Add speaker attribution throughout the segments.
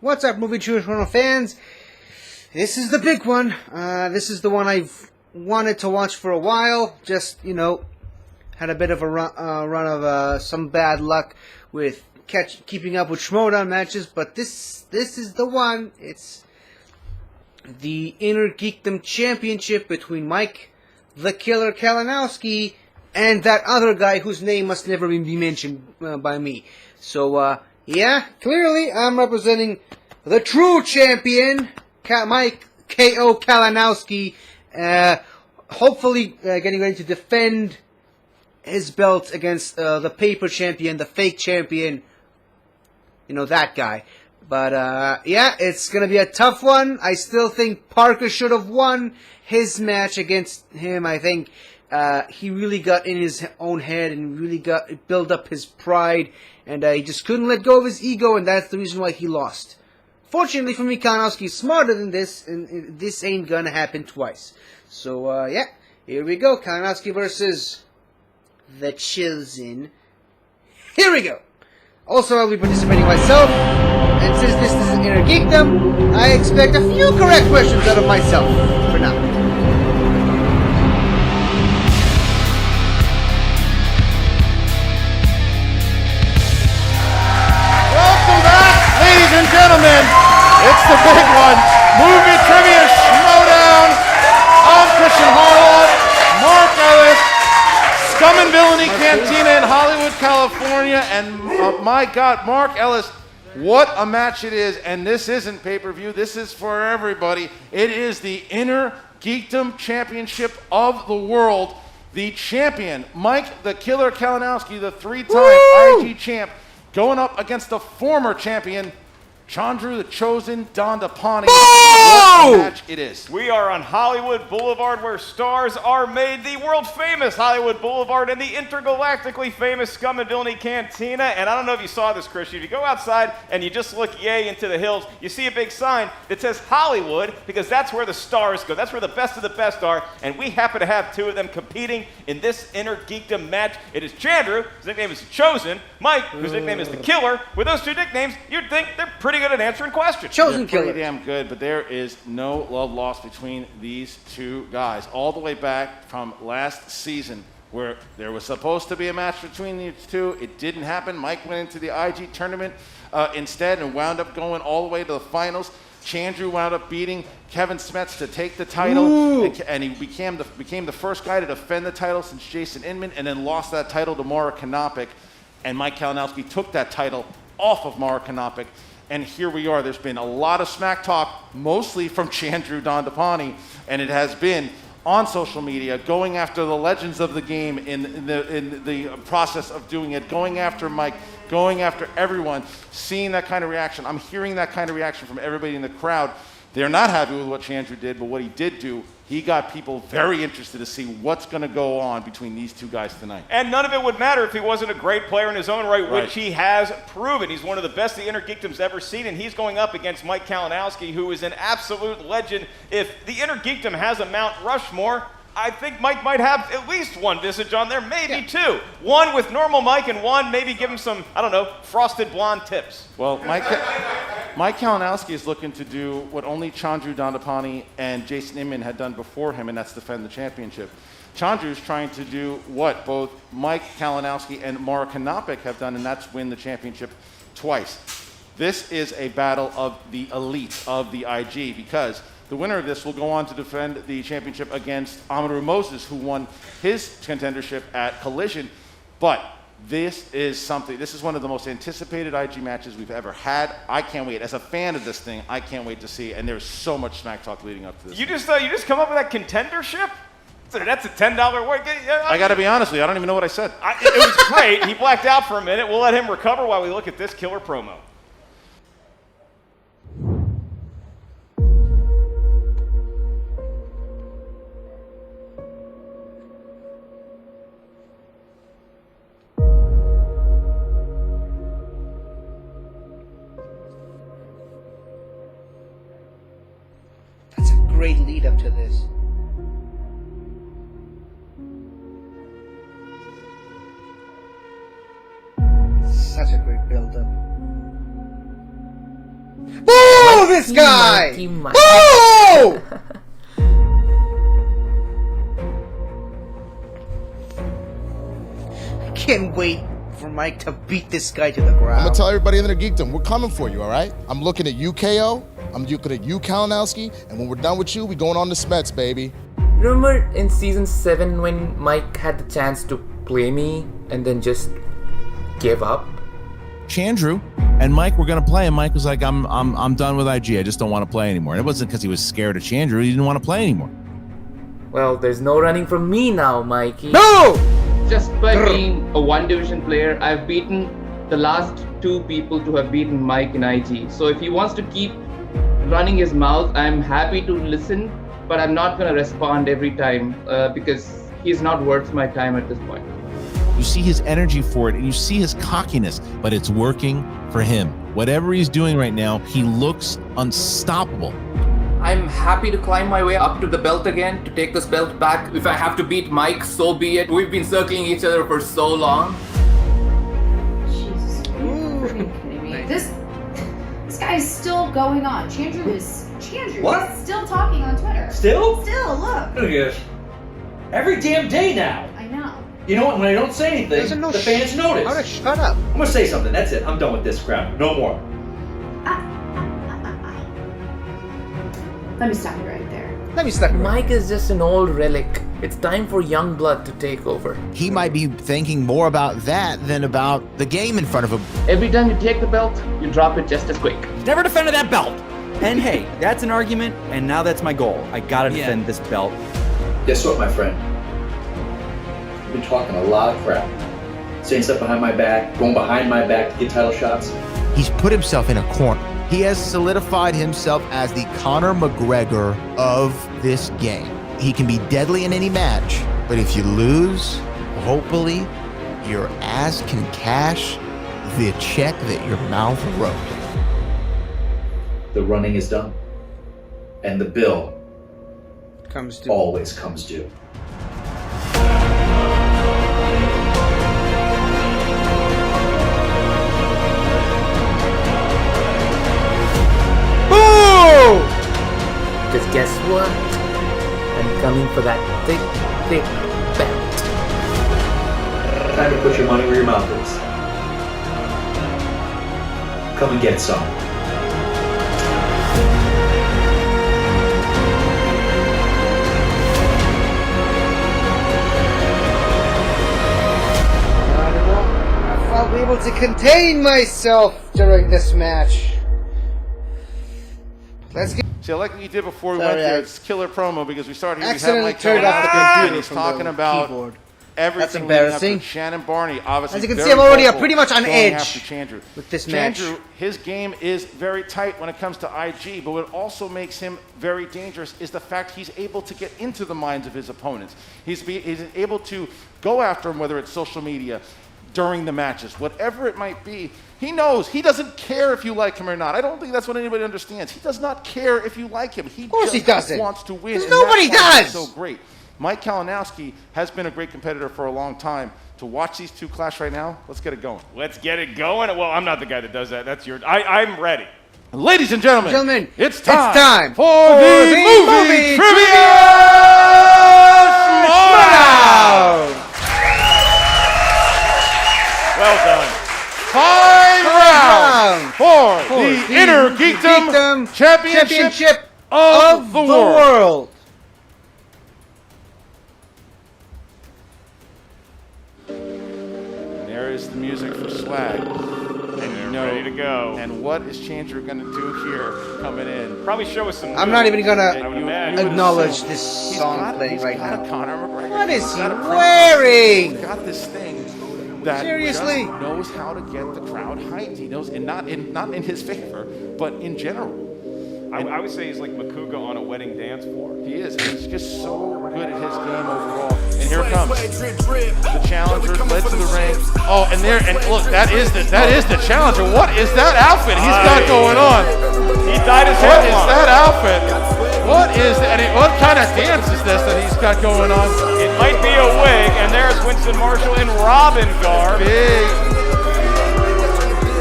Speaker 1: What's up, Movie Toronto fans? This is the big one. This is the one I've wanted to watch for a while. Just, had a bit of a run of some bad luck with keeping up with Schmoedown matches, but this is the one. It's the Inner Geekdom Championship between Mike the Killer Kalinowski and that other guy whose name must never be mentioned by me. So, yeah, clearly I'm representing the true champion, Mike K.O. Kalinowski, hopefully getting ready to defend his belt against the paper champion, the fake champion, that guy. But, yeah, it's going to be a tough one. I still think Parker should have won his match against him. I think he really got in his own head and really built up his pride, and he just couldn't let go of his ego, and that's the reason why he lost. Fortunately for me, Kalinowski is smarter than this, and this ain't gonna happen twice. So, yeah, here we go. Kalinowski versus The Chosen. Here we go. Also, I'll be participating myself, and since this is an Inner Geekdom, I expect a few correct questions out of myself for now.
Speaker 2: Welcome back, ladies and gentlemen. It's the big one. Movie Trivia Schmoedown. I'm Christian Harloff, Mark Ellis, Scum and Villainy Cantina in Hollywood, California, and my God, Mark Ellis, what a match it is. And this isn't pay-per-view. This is for everybody. It is the Inner Geekdom Championship of the world. The champion, Mike the Killer Kalinowski, the three-time IG champ, going up against the former champion, Chandru the Chosen Dhandapani. What a match it is.
Speaker 3: We are on Hollywood Boulevard, where stars are made. The world-famous Hollywood Boulevard and the intergalactically famous Scum and Villainy Cantina. And I don't know if you saw this, Chris. If you go outside and you just look into the hills, you see a big sign that says Hollywood, because that's where the stars go. That's where the best of the best are. And we happen to have two of them competing in this Inner Geekdom match. It is Chandru, whose nickname is The Chosen, Mike, whose nickname is The Killer. With those two nicknames, you'd think they're pretty good at answering questions.
Speaker 1: Chosen
Speaker 2: They're
Speaker 1: Killer.
Speaker 2: pretty damn good, but there is no love lost between these two guys. All the way back from last season, where there was supposed to be a match between these two. It didn't happen. Mike went into the IG tournament instead and wound up going all the way to the finals. Chandru wound up beating Kevin Smets to take the title, and he became the first guy to defend the title since Jason Inman, and then lost that title to Maura Konopik. And Mike Kalinowski took that title off of Maura Konopik. And here we are. There's been a lot of smack talk, mostly from Chandru Dhandapani, and it has been on social media, going after the legends of the game in the process of doing it, going after Mike, going after everyone, seeing that kind of reaction. I'm hearing that kind of reaction from everybody in the crowd. They're not happy with what Chandru did, but what he did do, he got people very interested to see what's going to go on between these two guys tonight.
Speaker 3: And none of it would matter if he wasn't a great player in his own right, which he has proven. He's one of the best the Inner Geekdom's ever seen, and he's going up against Mike Kalinowski, who is an absolute legend. If the Inner Geekdom has a Mount Rushmore, I think Mike might have at least one visage on there, maybe two. One with normal Mike, and one maybe give him some, frosted blonde tips.
Speaker 2: Well, Mike Kalinowski is looking to do what only Chandru Dhandapani and Jason Inman had done before him, and that's defend the championship. Chandru's trying to do what both Mike Kalinowski and Maura Konopik have done, and that's win the championship twice. This is a battle of the elite of the IG, because the winner of this will go on to defend the championship against Amaru Moses, who won his contendership at Collision. But this is one of the most anticipated IG matches we've ever had. I can't wait. As a fan of this thing, I can't wait to see. And there's so much smack talk leading up to this.
Speaker 3: You just come up with that contendership? That's a $10 work.
Speaker 2: I got to be honest with you. I don't even know what I said.
Speaker 3: It was great. He blacked out for a minute. We'll let him recover while we look at this killer promo.
Speaker 1: That's a great lead up to this. Such a great build up. Boo! This guy!
Speaker 4: Mikey.
Speaker 1: Boo! I can't wait for Mike to beat this guy to the ground.
Speaker 5: I'm gonna tell everybody in their geekdom, we're coming for you, all right? I'm looking at you, KO. I'm looking at you, Kalinowski. And when we're done with you, we going on to Smets, baby.
Speaker 4: Remember in season 7 when Mike had the chance to play me and then just gave up?
Speaker 6: Chandru and Mike were gonna play, and Mike was like, I'm done with IG. I just don't want to play anymore. And it wasn't because he was scared of Chandru. He didn't want to play anymore.
Speaker 4: Well, there's no running from me now, Mikey.
Speaker 1: No!
Speaker 7: Just by being a one-division player, I've beaten the last 2 people to have beaten Mike in IG. So if he wants to keep running his mouth, I'm happy to listen, but I'm not going to respond every time because he's not worth my time at this point.
Speaker 6: You see his energy for it, and you see his cockiness, but it's working for him. Whatever he's doing right now, he looks unstoppable.
Speaker 4: I'm happy to climb my way up to the belt again, to take this belt back. If I have to beat Mike, so be it. We've been circling each other for so long.
Speaker 8: Jesus, are you freaking kidding me? This guy is still going on. Chandru is
Speaker 9: What?
Speaker 8: still talking on Twitter.
Speaker 9: Still?
Speaker 8: Still, look.
Speaker 9: Look at this. Every damn day now.
Speaker 8: I know.
Speaker 9: You know what? When I don't say anything,
Speaker 1: Doesn't know
Speaker 9: the fans notice.
Speaker 1: How to shut up?
Speaker 9: I'm gonna say something. That's it. I'm done with this crap. No more.
Speaker 8: Let me stop you right there.
Speaker 1: Let me step right.
Speaker 4: Mike is just an old relic. It's time for young blood to take over.
Speaker 10: He might be thinking more about that than about the game in front of him.
Speaker 7: Every time you take the belt, you drop it just as quick.
Speaker 11: Never defended that belt. And hey, that's an argument, and now that's my goal. I gotta defend this belt.
Speaker 9: Guess what, my friend? You've been talking a lot of crap. Saying stuff behind my back, going behind my back to get title shots.
Speaker 10: He's put himself in a corner. He has solidified himself as the Conor McGregor of this game. He can be deadly in any match, but if you lose, hopefully your ass can cash the check that your mouth wrote.
Speaker 9: The running is done. And the bill
Speaker 1: Comes to
Speaker 9: always comes due.
Speaker 1: Boo!
Speaker 4: Because guess what? I'm coming for that thick, thick belt.
Speaker 9: Time to put your money where your mouth is. Come and get some.
Speaker 1: I'll be able to contain myself during this match. Let's get.
Speaker 2: See, I like what you did before we
Speaker 1: Sorry,
Speaker 2: went there.
Speaker 1: I
Speaker 2: It's killer promo because we started here. We have
Speaker 1: accidentally
Speaker 2: Mike
Speaker 1: turned off the
Speaker 2: Kalinowski,
Speaker 1: computer
Speaker 2: and he's
Speaker 1: from
Speaker 2: talking
Speaker 1: the
Speaker 2: about
Speaker 1: keyboard.
Speaker 2: everything.
Speaker 1: That's
Speaker 2: leading up
Speaker 1: embarrassing.
Speaker 2: to Shannon Barney, obviously.
Speaker 1: As you can
Speaker 2: very
Speaker 1: see, I'm already
Speaker 2: vocal
Speaker 1: pretty much on
Speaker 2: going
Speaker 1: edge
Speaker 2: after Chandru.
Speaker 1: with this match.
Speaker 2: Chandru, his game is very tight when it comes to IG, but what also makes him very dangerous is the fact he's able to get into the minds of his opponents. He's able to go after them, whether it's social media, during the matches, whatever it might be. He knows. He doesn't care if you like him or not. I don't think that's what anybody understands. He does not care if you like him. He
Speaker 1: course he
Speaker 2: just
Speaker 1: doesn't.
Speaker 2: wants to win.
Speaker 1: 'Cause
Speaker 2: and
Speaker 1: nobody
Speaker 2: that's why
Speaker 1: does.
Speaker 2: he's so great. Mike Kalinowski has been a great competitor for a long time. To watch these two clash right now, let's get it going.
Speaker 3: Let's get it going. Well, I'm not the guy that does that. That's your. I'm ready.
Speaker 2: Ladies and gentlemen, it's time
Speaker 1: for
Speaker 2: the movie trivia Schmoedown.
Speaker 3: Well done.
Speaker 2: 5 rounds for
Speaker 1: For
Speaker 2: the Inner Geekdom Championship of the World. There is the music for Swag. And you know,
Speaker 3: ready to go.
Speaker 2: And what is Chandru going to do here coming in?
Speaker 3: Probably show us some.
Speaker 1: I'm not even
Speaker 3: I would
Speaker 1: gonna
Speaker 3: imagine.
Speaker 1: acknowledge this song playing
Speaker 2: He's
Speaker 1: right
Speaker 2: got
Speaker 1: now.
Speaker 2: a Conor McGregor.
Speaker 1: What is
Speaker 2: He's
Speaker 1: he
Speaker 2: got a Prince.
Speaker 1: wearing?
Speaker 2: He's got this thing that
Speaker 1: Seriously?
Speaker 2: just knows how to get the crowd hyped. He knows, and not in his favor, but in general.
Speaker 3: I would say he's like Makuga on a wedding dance floor.
Speaker 2: He is. He's just so good at his game overall. And here it comes. The challenger led to the ring. Oh, and look, that is the challenger. What is that outfit he's got going on?
Speaker 3: He dyed his hair
Speaker 2: What is
Speaker 3: blonde.
Speaker 2: that outfit? What is that? What kind of dance is this that he's got going on?
Speaker 3: It might be a wig, and there's Winston Marshall in Robin garb.
Speaker 2: Big.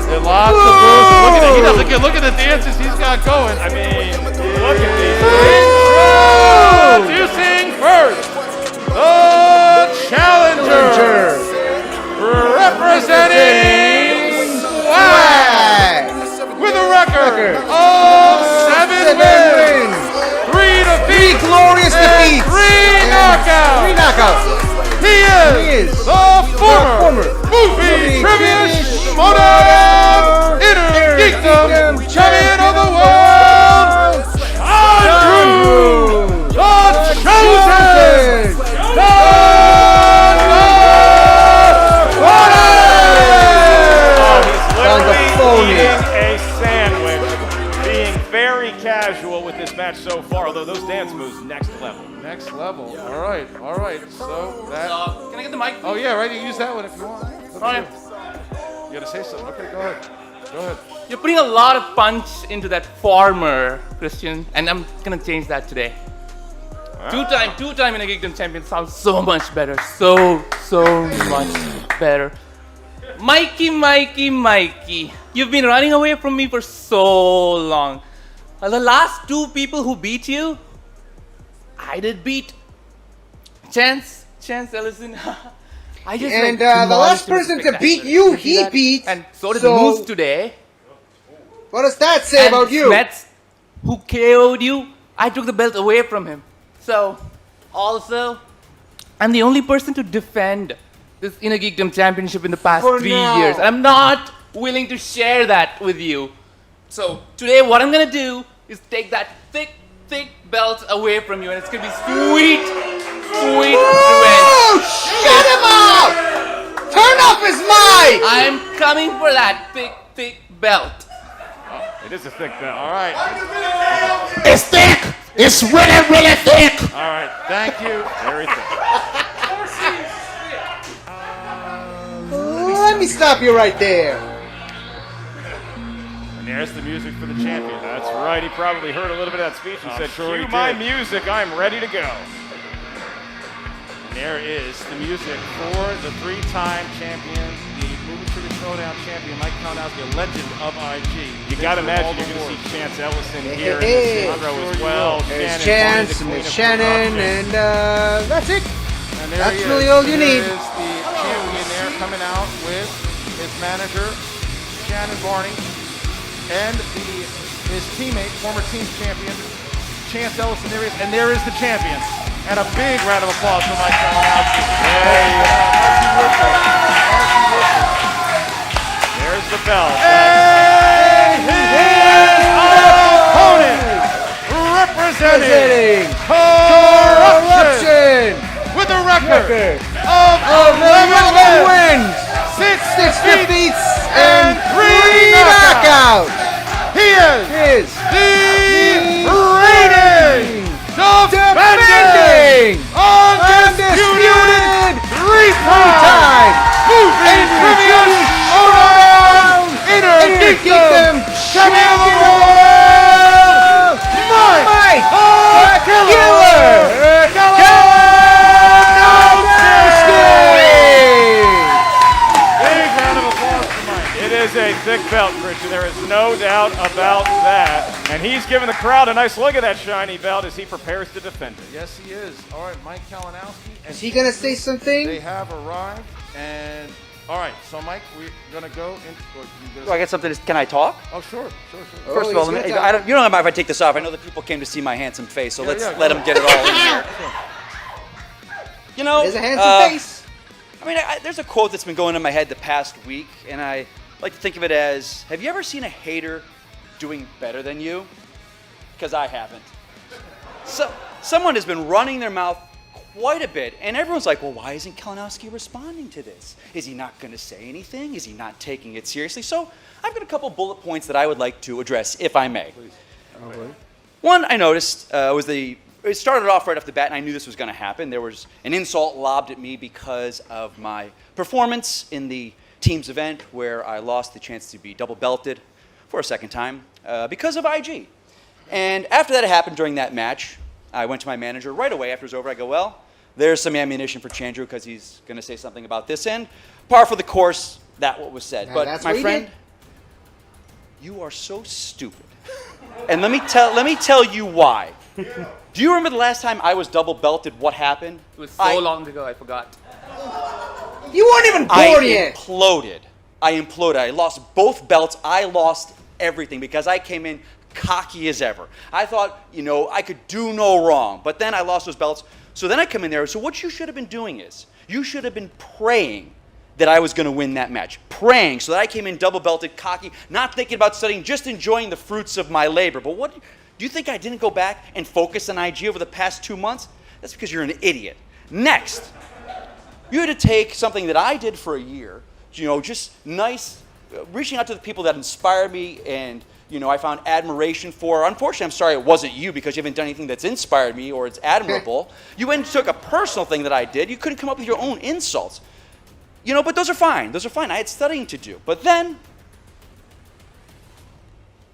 Speaker 2: And lots of moves. Look at it. He doesn't get. Look at the dances he's got going.
Speaker 3: I mean, look at these.
Speaker 2: Introducing first, the challenger, representing Swag, with a record of 7 wins, 3 defeats,
Speaker 1: glorious defeats,
Speaker 2: 3 knockouts.
Speaker 1: 3 knockouts.
Speaker 2: He is the former movie trivia Schmoedown Geekdom champion of the world, Andrew, the chosen
Speaker 3: Dhandapani. Eating a sandwich, being very casual with this match so far, although those dance moves next level.
Speaker 2: Next level. All right. So that.
Speaker 7: Can I get the mic?
Speaker 2: Oh yeah, right. You use that one if you want.
Speaker 7: All right.
Speaker 2: You gotta say something. Okay, go ahead.
Speaker 7: You're putting a lot of punch into that former, Christian, and I'm gonna change that today. Two-time in a Geekdom champion sounds so much better. So much better. Mikey, you've been running away from me for so long. The last 2 people who beat you, I did beat. Chance Ellison. I just
Speaker 1: And the last person to beat you, he beat.
Speaker 7: And so did Moose today.
Speaker 1: What does that say about you?
Speaker 7: Smets, who KO'd you, I took the belt away from him. So, also, I'm the only person to defend this Inner Geekdom Championship in the past 3 years. And I'm not willing to share that with you. So, today what I'm gonna do is take that thick belt away from you, and it's gonna be sweet revenge.
Speaker 1: Shut him up! Turn off his mic!
Speaker 7: I'm coming for that thick belt.
Speaker 3: It is a thick belt.
Speaker 2: All right.
Speaker 5: It's thick. It's really thick.
Speaker 2: All right. Thank you.
Speaker 3: Very thick.
Speaker 1: Let me stop you right there.
Speaker 3: And there's the music for the champion. That's right. He probably heard a little bit of that speech and said,
Speaker 2: sure he
Speaker 3: "Cue my
Speaker 2: did.
Speaker 3: music. I'm ready to go."
Speaker 2: And there is the music for the 3-time champion, the movie trivia Schmoedown champion, Mike Kalinowski, a legend of IG.
Speaker 3: You got to imagine you're going to see Chance Ellison here in this front row as well.
Speaker 1: There's Chance, and there's Shannon, and that's it.
Speaker 2: And there
Speaker 1: That's
Speaker 2: he
Speaker 1: really
Speaker 2: is.
Speaker 1: all you need.
Speaker 2: There is the champion there coming out with his manager, Shannon Barney, and his teammate, former team champion, Chance Ellison. There he is, and there is the champion. And a big round of applause for Mike Kalinowski.
Speaker 3: There's the bell.
Speaker 2: And his opponent, representing Corruption, with a record of 11
Speaker 1: wins,
Speaker 2: 6
Speaker 1: defeats,
Speaker 2: and 3 knockouts. He is the reigning, defending, undisputed 3-time movie trivia Schmoedown Inner Geekdom champion of the world, Mike the Killer Kalinowski.
Speaker 3: Big round of applause for Mike. It is a thick belt, Christian. There is no doubt about that. And he's giving the crowd a nice look at that shiny belt as he prepares to defend it.
Speaker 2: Yes, he is. All right, Mike Kalinowski.
Speaker 1: Is he gonna say something?
Speaker 2: They have arrived, and all right. So, Mike, we're gonna go in.
Speaker 11: Do I get something? Can I talk?
Speaker 2: Oh, sure.
Speaker 11: First of all, you don't mind if I take this off. I know that people came to see my handsome face, so let's let them get it all in here. You know,
Speaker 1: There's a handsome face.
Speaker 11: I mean, there's a quote that's been going in my head the past week, and I like to think of it as, have you ever seen a hater doing better than you? Because I haven't. So, someone has been running their mouth quite a bit, and everyone's like, well, why isn't Kalinowski responding to this? Is he not going to say anything? Is he not taking it seriously? So, I've got a couple bullet points that I would like to address, if I may.
Speaker 2: Please.
Speaker 11: One I noticed it started off right off the bat, and I knew this was going to happen. There was an insult lobbed at me because of my performance in the team's event where I lost the chance to be double belted for a second time because of IG. And after that happened during that match, I went to my manager right away after it was over. I go, well, there's some ammunition for Chandru because he's going to say something about this end. Par for the course, that what was said.
Speaker 1: Now
Speaker 11: but
Speaker 1: that's
Speaker 11: my
Speaker 1: what he
Speaker 11: friend,
Speaker 1: did.
Speaker 11: You are so stupid. And let me tell you why. Do you remember the last time I was double belted? What happened?
Speaker 7: It was so long ago, I forgot.
Speaker 1: You weren't even born yet.
Speaker 11: I imploded. I lost both belts. I lost everything because I came in cocky as ever. I thought, I could do no wrong. But then I lost those belts. So then I come in there. So what you should have been doing is, you should have been praying that I was going to win that match. Praying so that I came in double belted, cocky, not thinking about studying, just enjoying the fruits of my labor. But what, do you think I didn't go back and focus on IG over the past 2 months? That's because you're an idiot. Next, you had to take something that I did for a year, just nice, reaching out to the people that inspired me and, I found admiration for. Unfortunately, I'm sorry it wasn't you because you haven't done anything that's inspired me or it's admirable. You went and took a personal thing that I did. You couldn't come up with your own insults. But those are fine. Those are fine. I had studying to do. But then,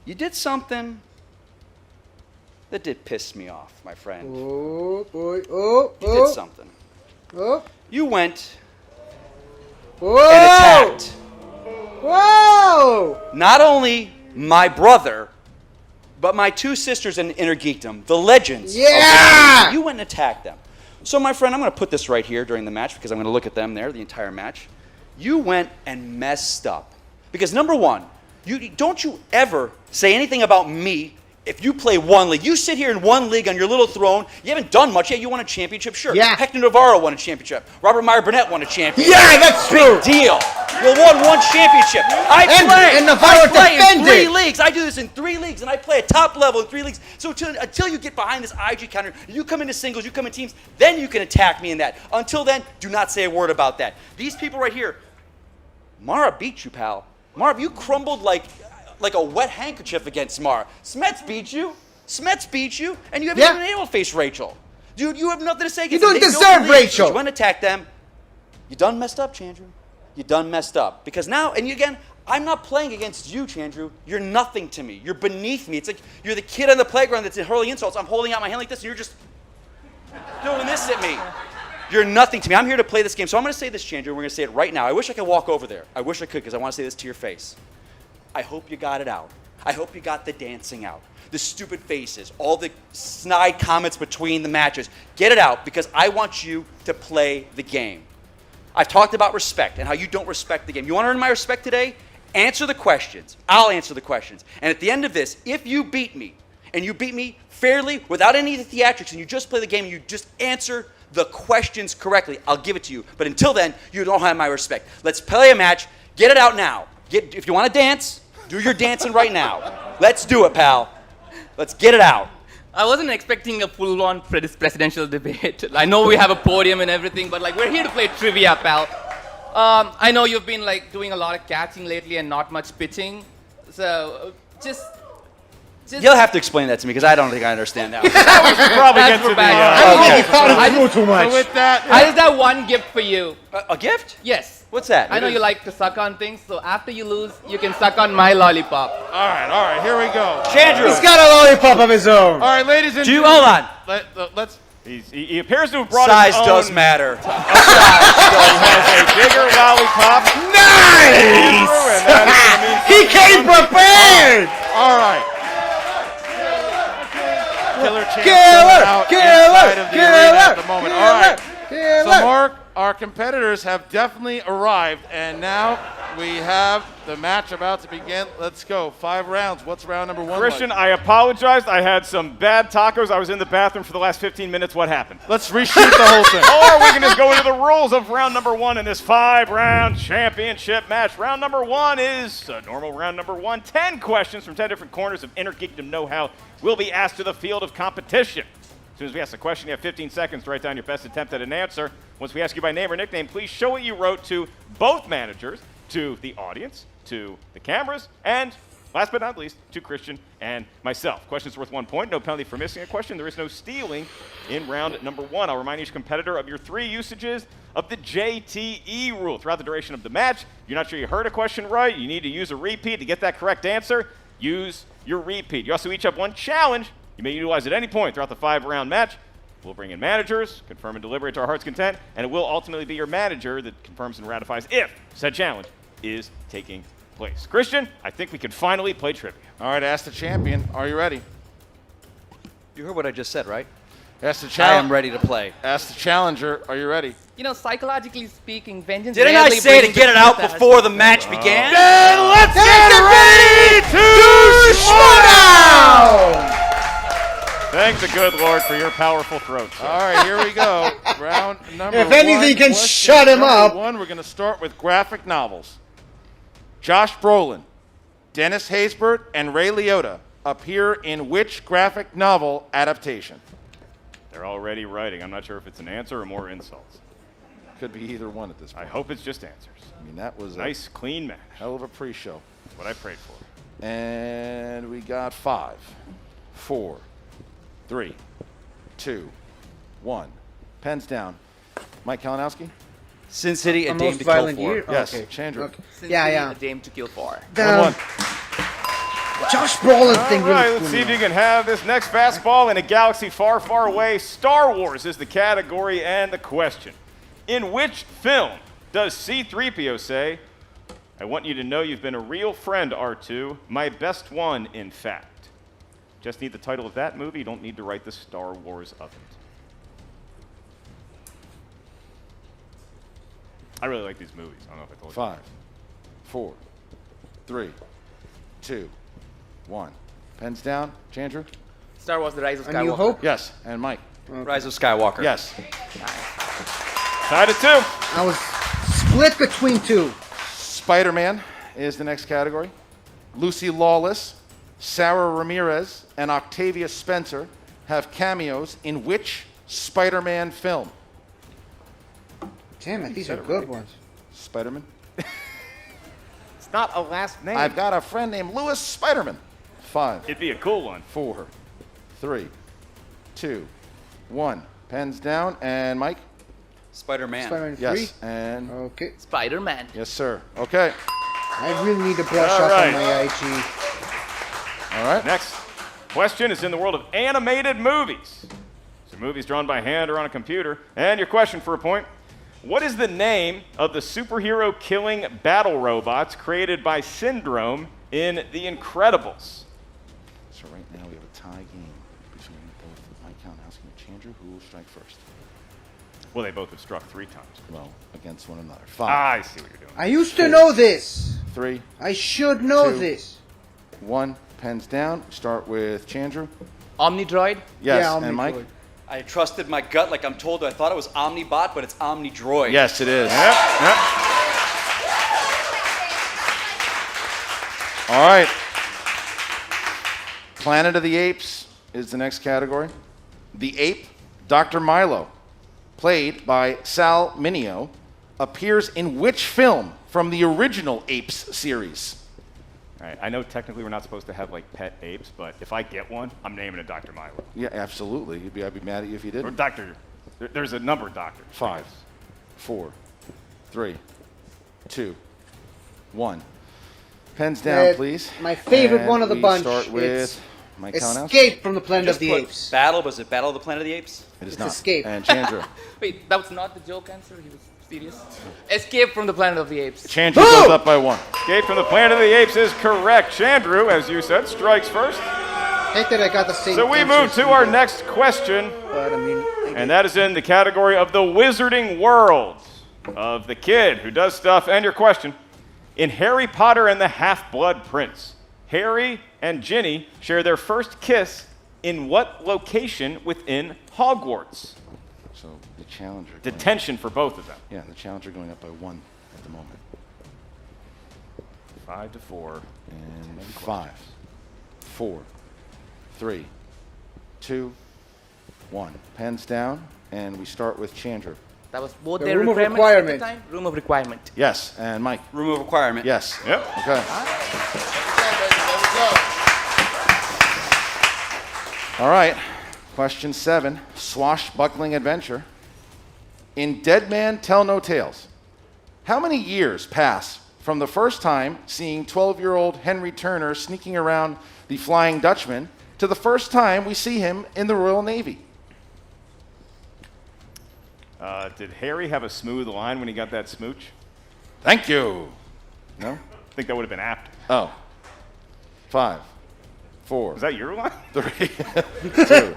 Speaker 11: you did something that did piss me off, my friend.
Speaker 1: Oh, boy. Oh,
Speaker 11: you did something.
Speaker 1: Oh.
Speaker 11: You went
Speaker 1: Whoa.
Speaker 11: and attacked.
Speaker 1: Whoa!
Speaker 11: Not only my brother, but my 2 sisters in Inner Geekdom, the legends.
Speaker 1: Yeah!
Speaker 11: You went and attacked them. So, my friend, I'm going to put this right here during the match because I'm going to look at them there the entire match. You went and messed up. Because, number one, don't you ever say anything about me if you play one league. You sit here in one league on your little throne. You haven't done much yet. You won a championship, sure.
Speaker 1: Yeah.
Speaker 11: Hector Navarro won a championship. Robert Meyer Burnett won a championship.
Speaker 1: Yeah, that's true.
Speaker 11: Big deal. You won 1 championship.
Speaker 1: And Navarro
Speaker 11: I play
Speaker 1: defended.
Speaker 11: in 3 leagues. I do this in 3 leagues, and I play at top level in 3 leagues. So until you get behind this IG counter, you come into singles, you come in teams, then you can attack me in that. Until then, do not say a word about that. These people right here, Mara beat you, pal. Mara, you crumbled like a wet handkerchief against Mara. Smets beat you. And you haven't even been able to face Rachel. Dude, you have nothing to say against
Speaker 1: them. You don't deserve Rachel.
Speaker 11: You went and attacked them. You done messed up, Chandru. You done messed up. Because now, and again, I'm not playing against you, Chandru. You're nothing to me. You're beneath me. It's like you're the kid on the playground that's hurling insults. I'm holding out my hand like this, and you're just doing this at me. You're nothing to me. I'm here to play this game. So I'm going to say this, Chandru. We're going to say it right now. I wish I could walk over there. I wish I could because I want to say this to your face. I hope you got it out. I hope you got the dancing out. The stupid faces, all the snide comments between the matches. Get it out because I want you to play the game. I've talked about respect and how you don't respect the game. You want to earn my respect today? Answer the questions. I'll answer the questions. And at the end of this, if you beat me, and you beat me fairly without any of the theatrics, and you just play the game and you just answer the questions correctly, I'll give it to you. But until then, you don't have my respect. Let's play a match. Get it out now. If you want to dance, do your dancing right now. Let's do it, pal. Let's get it out.
Speaker 7: I wasn't expecting a full-on presidential debate. I know we have a podium and everything, but we're here to play trivia, pal. I know you've been doing a lot of catching lately and not much pitching. So just
Speaker 11: You'll have to explain that to me because I don't think I understand that.
Speaker 3: That was probably
Speaker 7: That's
Speaker 3: get to
Speaker 7: for
Speaker 3: the.
Speaker 7: bad.
Speaker 1: I don't think you thought it through too much.
Speaker 3: So with that,
Speaker 7: I just have one gift for you.
Speaker 11: A gift?
Speaker 7: Yes.
Speaker 11: What's that?
Speaker 7: I know you like to suck on things, so after you lose, you can suck on my lollipop.
Speaker 3: all right, here we go.
Speaker 11: Chandru.
Speaker 1: He's got a lollipop of his own.
Speaker 3: All right, ladies and
Speaker 11: Hold on.
Speaker 3: Let's. He appears to have brought
Speaker 11: Size
Speaker 3: his own.
Speaker 11: does matter.
Speaker 3: He has a bigger lollipop.
Speaker 1: Nice!
Speaker 3: And that is gonna mean
Speaker 1: He came prepared!
Speaker 3: all right. Killer Champ
Speaker 1: Killer!
Speaker 3: out
Speaker 1: Killer!
Speaker 3: inside of the arena at the moment. All right.
Speaker 1: Killer!
Speaker 3: So, Mark, our competitors have definitely arrived, and now we have the match about to begin. Let's go. 5 rounds. What's round number 1?
Speaker 12: Christian, I apologized. I had some bad tacos. I was in the bathroom for the last 15 minutes. What happened?
Speaker 3: Let's reshoot the whole thing.
Speaker 12: Or we can just go into the rules of round number 1 in this 5-round championship match. Round number 1 is a normal round number 1. 10 questions from 10 different corners of Inner Geekdom know-how will be asked to the field of competition. As soon as we ask the question, you have 15 seconds to write down your best attempt at an answer. Once we ask you by name or nickname, please show what you wrote to both managers, to the audience, to the cameras, and last but not least, to Christian and myself. Questions worth 1 point. No penalty for missing a question. There is no stealing in round number 1. I'll remind each competitor of your 3 usages of the JTE rule. Throughout the duration of the match, if you're not sure you heard a question right, you need to use a repeat to get that correct answer. Use your repeat. You also each have 1 challenge you may utilize at any point throughout the 5-round match. We'll bring in managers, confirm and deliver it to our heart's content, and it will ultimately be your manager that confirms and ratifies if said challenge is taking place. Christian, I think we can finally play trivia.
Speaker 2: All right, ask the champion. Are you ready?
Speaker 11: You heard what I just said, right?
Speaker 2: Ask the
Speaker 11: I
Speaker 2: challenger.
Speaker 11: am ready to play.
Speaker 2: Ask the challenger. Are you ready?
Speaker 7: You know, psychologically speaking, vengeance.
Speaker 11: Didn't I
Speaker 7: rarely
Speaker 11: say to
Speaker 7: brings
Speaker 11: get it
Speaker 7: the
Speaker 11: out
Speaker 7: truth
Speaker 11: before the match began?
Speaker 2: Then let's get ready to Schmoedown!
Speaker 12: Thank the good Lord for your powerful throat. sir.
Speaker 2: All right, here we go. Round number
Speaker 1: If anything can
Speaker 2: Question
Speaker 1: shut him
Speaker 2: number
Speaker 1: up.
Speaker 2: One, we're going to start with graphic novels. Josh Brolin, Dennis Haysbert, and Ray Liotta appear in which graphic novel adaptation?
Speaker 12: They're already writing. I'm not sure if it's an answer or more insults.
Speaker 2: Could be either one at this point.
Speaker 12: I hope it's just answers.
Speaker 2: I mean, that was
Speaker 12: Nice, clean match.
Speaker 2: a hell of a pre-show.
Speaker 12: That's what I prayed for.
Speaker 2: And we got 5, 4, 3, 2, 1. Pens down. Mike Kalinowski?
Speaker 11: Sin City, a
Speaker 1: The
Speaker 11: dame
Speaker 1: most
Speaker 11: to kill
Speaker 1: violent
Speaker 11: for.
Speaker 1: year?
Speaker 2: Yes,
Speaker 1: Okay.
Speaker 2: Chandra.
Speaker 1: Okay.
Speaker 7: Sin
Speaker 1: Yeah,
Speaker 7: City,
Speaker 1: yeah.
Speaker 7: A dame to kill for.
Speaker 1: The
Speaker 2: 1-1.
Speaker 1: Josh Brolin
Speaker 12: All
Speaker 1: thing
Speaker 12: right,
Speaker 1: really
Speaker 12: let's
Speaker 1: threw
Speaker 12: see
Speaker 1: me
Speaker 12: if you
Speaker 1: off.
Speaker 12: can have this next fastball in a galaxy far, far away. Star Wars is the category and the question. In which film does C-3PO say, I want you to know you've been a real friend, R2, my best one, in fact? Just need the title of that movie. You don't need to write the Star Wars of it. I really like these movies. I don't know if I told you.
Speaker 2: 5, 4, 3, 2, 1. Pens down. Chandra?
Speaker 7: Star Wars: The Rise of
Speaker 1: A
Speaker 7: Skywalker.
Speaker 1: New Hope?
Speaker 2: Yes. And Mike?
Speaker 11: Rise of Skywalker.
Speaker 2: Yes.
Speaker 12: Tied at 2.
Speaker 1: I was split between two.
Speaker 2: Spider-Man is the next category. Lucy Lawless, Sarah Ramirez, and Octavia Spencer have cameos in which Spider-Man film?
Speaker 1: Damn it, these are good ones.
Speaker 2: Spider-Man?
Speaker 12: It's not a last name.
Speaker 2: I've got a friend named Louis Spider-Man. 5,
Speaker 12: It'd be a cool one.
Speaker 2: 4, 3, 2, 1. Pens down. And Mike?
Speaker 11: Spider-Man.
Speaker 1: Spider-Man 3?
Speaker 2: Yes. And
Speaker 1: Okay.
Speaker 7: Spider-Man.
Speaker 2: yes, sir. Okay.
Speaker 1: I really need to brush
Speaker 12: All
Speaker 1: up
Speaker 12: right.
Speaker 1: on my IG.
Speaker 2: All right.
Speaker 12: Next question is in the world of animated movies. So movies drawn by hand or on a computer. And your question for a point. What is the name of the superhero killing battle robots created by Syndrome in The Incredibles?
Speaker 2: So right now we have a tie game between both Mike Kalinowski and Chandra. Who will strike first?
Speaker 12: Well, they both have struck 3 times.
Speaker 2: Well, against one another.
Speaker 12: I
Speaker 2: 5,
Speaker 12: see what you're doing.
Speaker 1: I used to know this.
Speaker 2: 3,
Speaker 1: I should know
Speaker 2: 2.
Speaker 1: this.
Speaker 2: 1. Pens down. Start with Chandra.
Speaker 7: Omnidroid.
Speaker 2: Yes.
Speaker 1: Yeah,
Speaker 2: and Mike?
Speaker 1: Omnidroid.
Speaker 11: I trusted my gut like I'm told. I thought it was Omnibot, but it's Omnidroid.
Speaker 2: Yes, it is.
Speaker 12: Yep.
Speaker 2: All right. Planet of the Apes is the next category. The ape, Dr. Milo, played by Sal Mineo, appears in which film from the original Apes series?
Speaker 12: All right. I know technically we're not supposed to have like pet apes, but if I get one, I'm naming it Dr. Milo.
Speaker 2: Yeah, absolutely. I'd be mad at you if you
Speaker 12: Or
Speaker 2: didn't.
Speaker 12: Dr. There's a number of doctors.
Speaker 2: 5, 4, 3, 2, 1. Pens down, please.
Speaker 1: My favorite
Speaker 2: And
Speaker 1: one of the
Speaker 2: we
Speaker 1: bunch.
Speaker 2: Start with
Speaker 1: It's
Speaker 2: Mike Kalinowski.
Speaker 1: Escape from the Planet
Speaker 11: Just
Speaker 1: of the
Speaker 11: put
Speaker 1: Apes.
Speaker 11: Battle, was it Battle of the Planet of the Apes?
Speaker 2: It is
Speaker 1: It's
Speaker 2: not.
Speaker 1: Escape.
Speaker 2: And Chandra.
Speaker 7: Wait, that was not the joke answer? He was serious? Escape from the Planet of the Apes.
Speaker 2: Chandra goes up by 1.
Speaker 12: Escape from the Planet of the Apes is correct. Chandru, as you said, strikes first.
Speaker 1: Hate that I got the same
Speaker 12: So we
Speaker 1: answers
Speaker 12: move to
Speaker 1: you
Speaker 12: our
Speaker 1: did,
Speaker 12: next question,
Speaker 1: But I mean,
Speaker 12: and that is in the category of the wizarding world of the kid who does stuff. And your question. In Harry Potter and the Half-Blood Prince, Harry and Ginny share their first kiss in what location within Hogwarts?
Speaker 2: So the challenger.
Speaker 12: Detention for both of them.
Speaker 2: Yeah, the challenger going up by 1 at the moment.
Speaker 12: 5 to 4.
Speaker 2: And 5, 4, 3, 2, 1. Pens down, and we start with Chandra.
Speaker 7: That was both
Speaker 1: The
Speaker 7: their
Speaker 1: room of
Speaker 7: requirements
Speaker 1: requirement.
Speaker 7: at the time? Room of requirement.
Speaker 2: Yes, and Mike.
Speaker 11: Room of requirement.
Speaker 2: Yes.
Speaker 12: Yep.
Speaker 2: Okay. All right. Question 7. Swashbuckling adventure. In Dead Man Tell No Tales, how many years pass from the first time seeing 12-year-old Henry Turner sneaking around the Flying Dutchman to the first time we see him in the Royal Navy?
Speaker 12: Did Harry have a smooth line when he got that smooch?
Speaker 2: Thank you. No?
Speaker 12: think that would have been apt.
Speaker 2: Oh. 5, 4.
Speaker 12: Is that your line?
Speaker 2: 3, 2,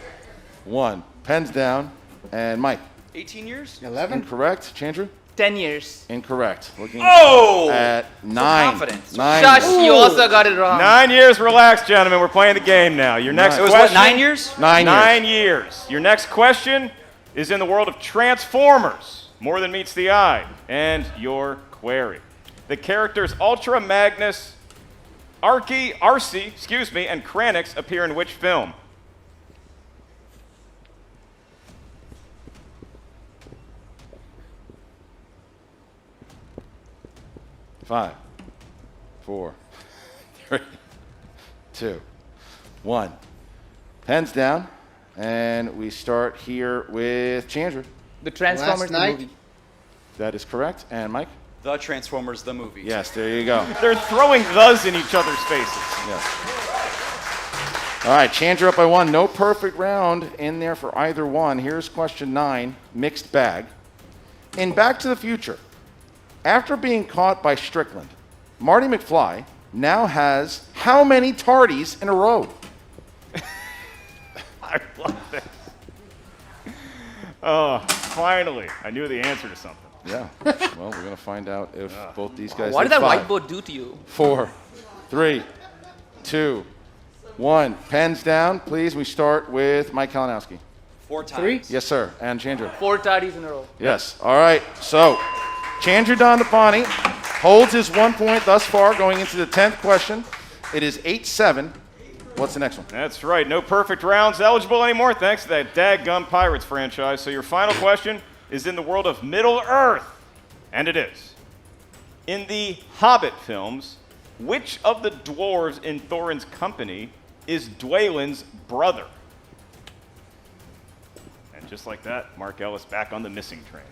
Speaker 2: 1. Pens down. And Mike.
Speaker 11: 18 years?
Speaker 1: 11.
Speaker 2: Incorrect. Chandru?
Speaker 7: 10 years.
Speaker 2: Incorrect. Looking
Speaker 11: Oh!
Speaker 2: at
Speaker 11: So
Speaker 2: 9.
Speaker 11: confident.
Speaker 2: 9.
Speaker 7: Shush, you also got it wrong.
Speaker 12: 9 years. Relax, gentlemen. We're playing the game now. Your next
Speaker 11: It was
Speaker 12: question.
Speaker 11: what, 9 years?
Speaker 2: 9 years.
Speaker 12: 9 years. Your next question is in the world of Transformers, more than meets the eye, and your query. The characters Ultra Magnus, Arcee, and Kranix appear in which film?
Speaker 2: Five, 4, 3, 2, 1. Pens down. And we start here with Chandru.
Speaker 7: The Transformers
Speaker 1: Last
Speaker 7: the
Speaker 1: night?
Speaker 7: movie.
Speaker 2: That is correct. And Mike?
Speaker 11: The Transformers, the movie.
Speaker 2: Yes, there you go.
Speaker 12: They're throwing those in each other's faces.
Speaker 2: Yes. All right, Chandru up by 1. No perfect round in there for either one. Here's question 9, mixed bag. In Back to the Future, after being caught by Strickland, Marty McFly now has how many tardies in a row?
Speaker 12: I love this. Oh, finally. I knew the answer to something.
Speaker 2: Yeah. Well, we're going to find out if both these guys
Speaker 7: What did
Speaker 2: hit
Speaker 7: that
Speaker 2: 5.
Speaker 7: whiteboard do to you?
Speaker 2: 4, 3, 2, 1. Pens down, please. We start with Mike Kalinowski.
Speaker 11: 4 times.
Speaker 2: Yes, sir. And Chandru.
Speaker 7: 4 tardies in a row.
Speaker 2: Yes. All right. So, Chandru Dhandapani holds his 1 point thus far going into the 10th question. It is 8-7. What's the next one?
Speaker 12: That's right. No perfect rounds eligible anymore thanks to that daggum Pirates franchise. So your final question is in the world of Middle-earth. And it is. In the Hobbit films, which of the dwarves in Thorin's company is Dwalin's brother? And just like that, Mark Ellis back on the missing train.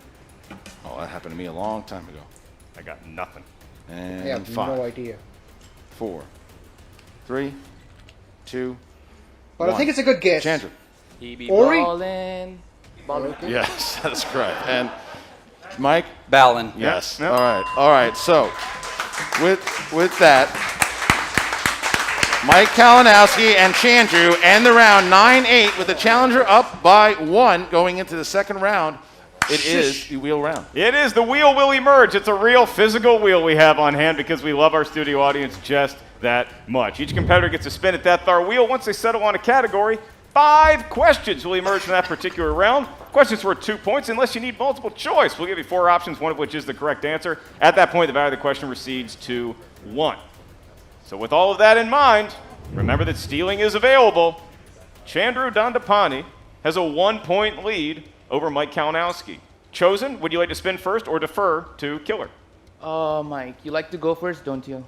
Speaker 2: Oh, that happened to me a long time ago.
Speaker 12: I got nothing.
Speaker 2: And
Speaker 1: I have
Speaker 2: 5,
Speaker 1: no idea.
Speaker 2: 4, 3, 2,
Speaker 1: But I think it's a good guess.
Speaker 2: Chandru.
Speaker 7: He be
Speaker 1: Ori?
Speaker 7: ballin'.
Speaker 2: Yes, that's correct. And Mike?
Speaker 11: Ballin.
Speaker 2: Yes.
Speaker 12: Yep.
Speaker 2: All right. All right. So, with that, Mike Kalinowski and Chandru end the round 9-8 with the challenger up by 1 going into the second round. It is the wheel round.
Speaker 12: It is. The wheel will emerge. It's a real physical wheel we have on hand because we love our studio audience just that much. Each competitor gets to spin at that Thar wheel. Once they settle on a category, 5 questions will emerge from that particular round. Questions worth 2 points unless you need multiple choice. We'll give you 4 options, one of which is the correct answer. At that point, the value of the question recedes to 1. So with all of that in mind, remember that stealing is available. Chandru Dhandapani has a 1-point lead over Mike Kalinowski. Chosen, would you like to spin first or defer to Killer?
Speaker 7: Oh, Mike, you like to go first, don't you?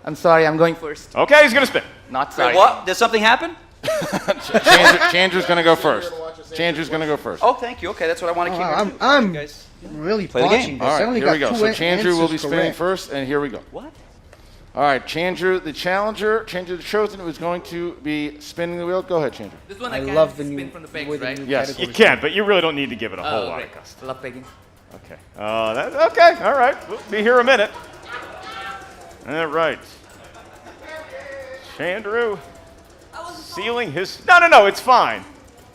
Speaker 7: I'm sorry, I'm going first.
Speaker 12: Okay, he's going to spin.
Speaker 7: Not sorry.
Speaker 11: Wait, what? Did something happen?
Speaker 2: Chandru's going to go first. Chandru's going to go first.
Speaker 11: Oh, thank you. Okay, that's what I want to keep hearing.
Speaker 1: I'm
Speaker 11: You guys
Speaker 1: really
Speaker 11: play the
Speaker 1: botching
Speaker 11: game.
Speaker 1: this.
Speaker 2: All
Speaker 1: I
Speaker 2: right,
Speaker 1: only
Speaker 2: here we
Speaker 1: got
Speaker 2: go.
Speaker 1: 2
Speaker 2: So Chandru will be
Speaker 1: answers
Speaker 2: spinning
Speaker 1: correct.
Speaker 2: first, and here we go.
Speaker 11: What?
Speaker 2: All right, Chandru, the challenger, Chandru the chosen, who is going to be spinning the wheel. Go ahead, Chandru.
Speaker 7: This one
Speaker 1: I
Speaker 7: I can't
Speaker 1: love the
Speaker 7: spin
Speaker 1: new
Speaker 7: from the pegs,
Speaker 1: with the
Speaker 7: right?
Speaker 1: new
Speaker 2: Yes.
Speaker 12: You
Speaker 1: categories.
Speaker 12: can, but you really don't need to give it a whole lot
Speaker 7: great.
Speaker 12: of gusto.
Speaker 7: I love pegging.
Speaker 12: Okay. Okay, all right. We'll be here a minute. All right. Chandru sealing his... No, it's fine.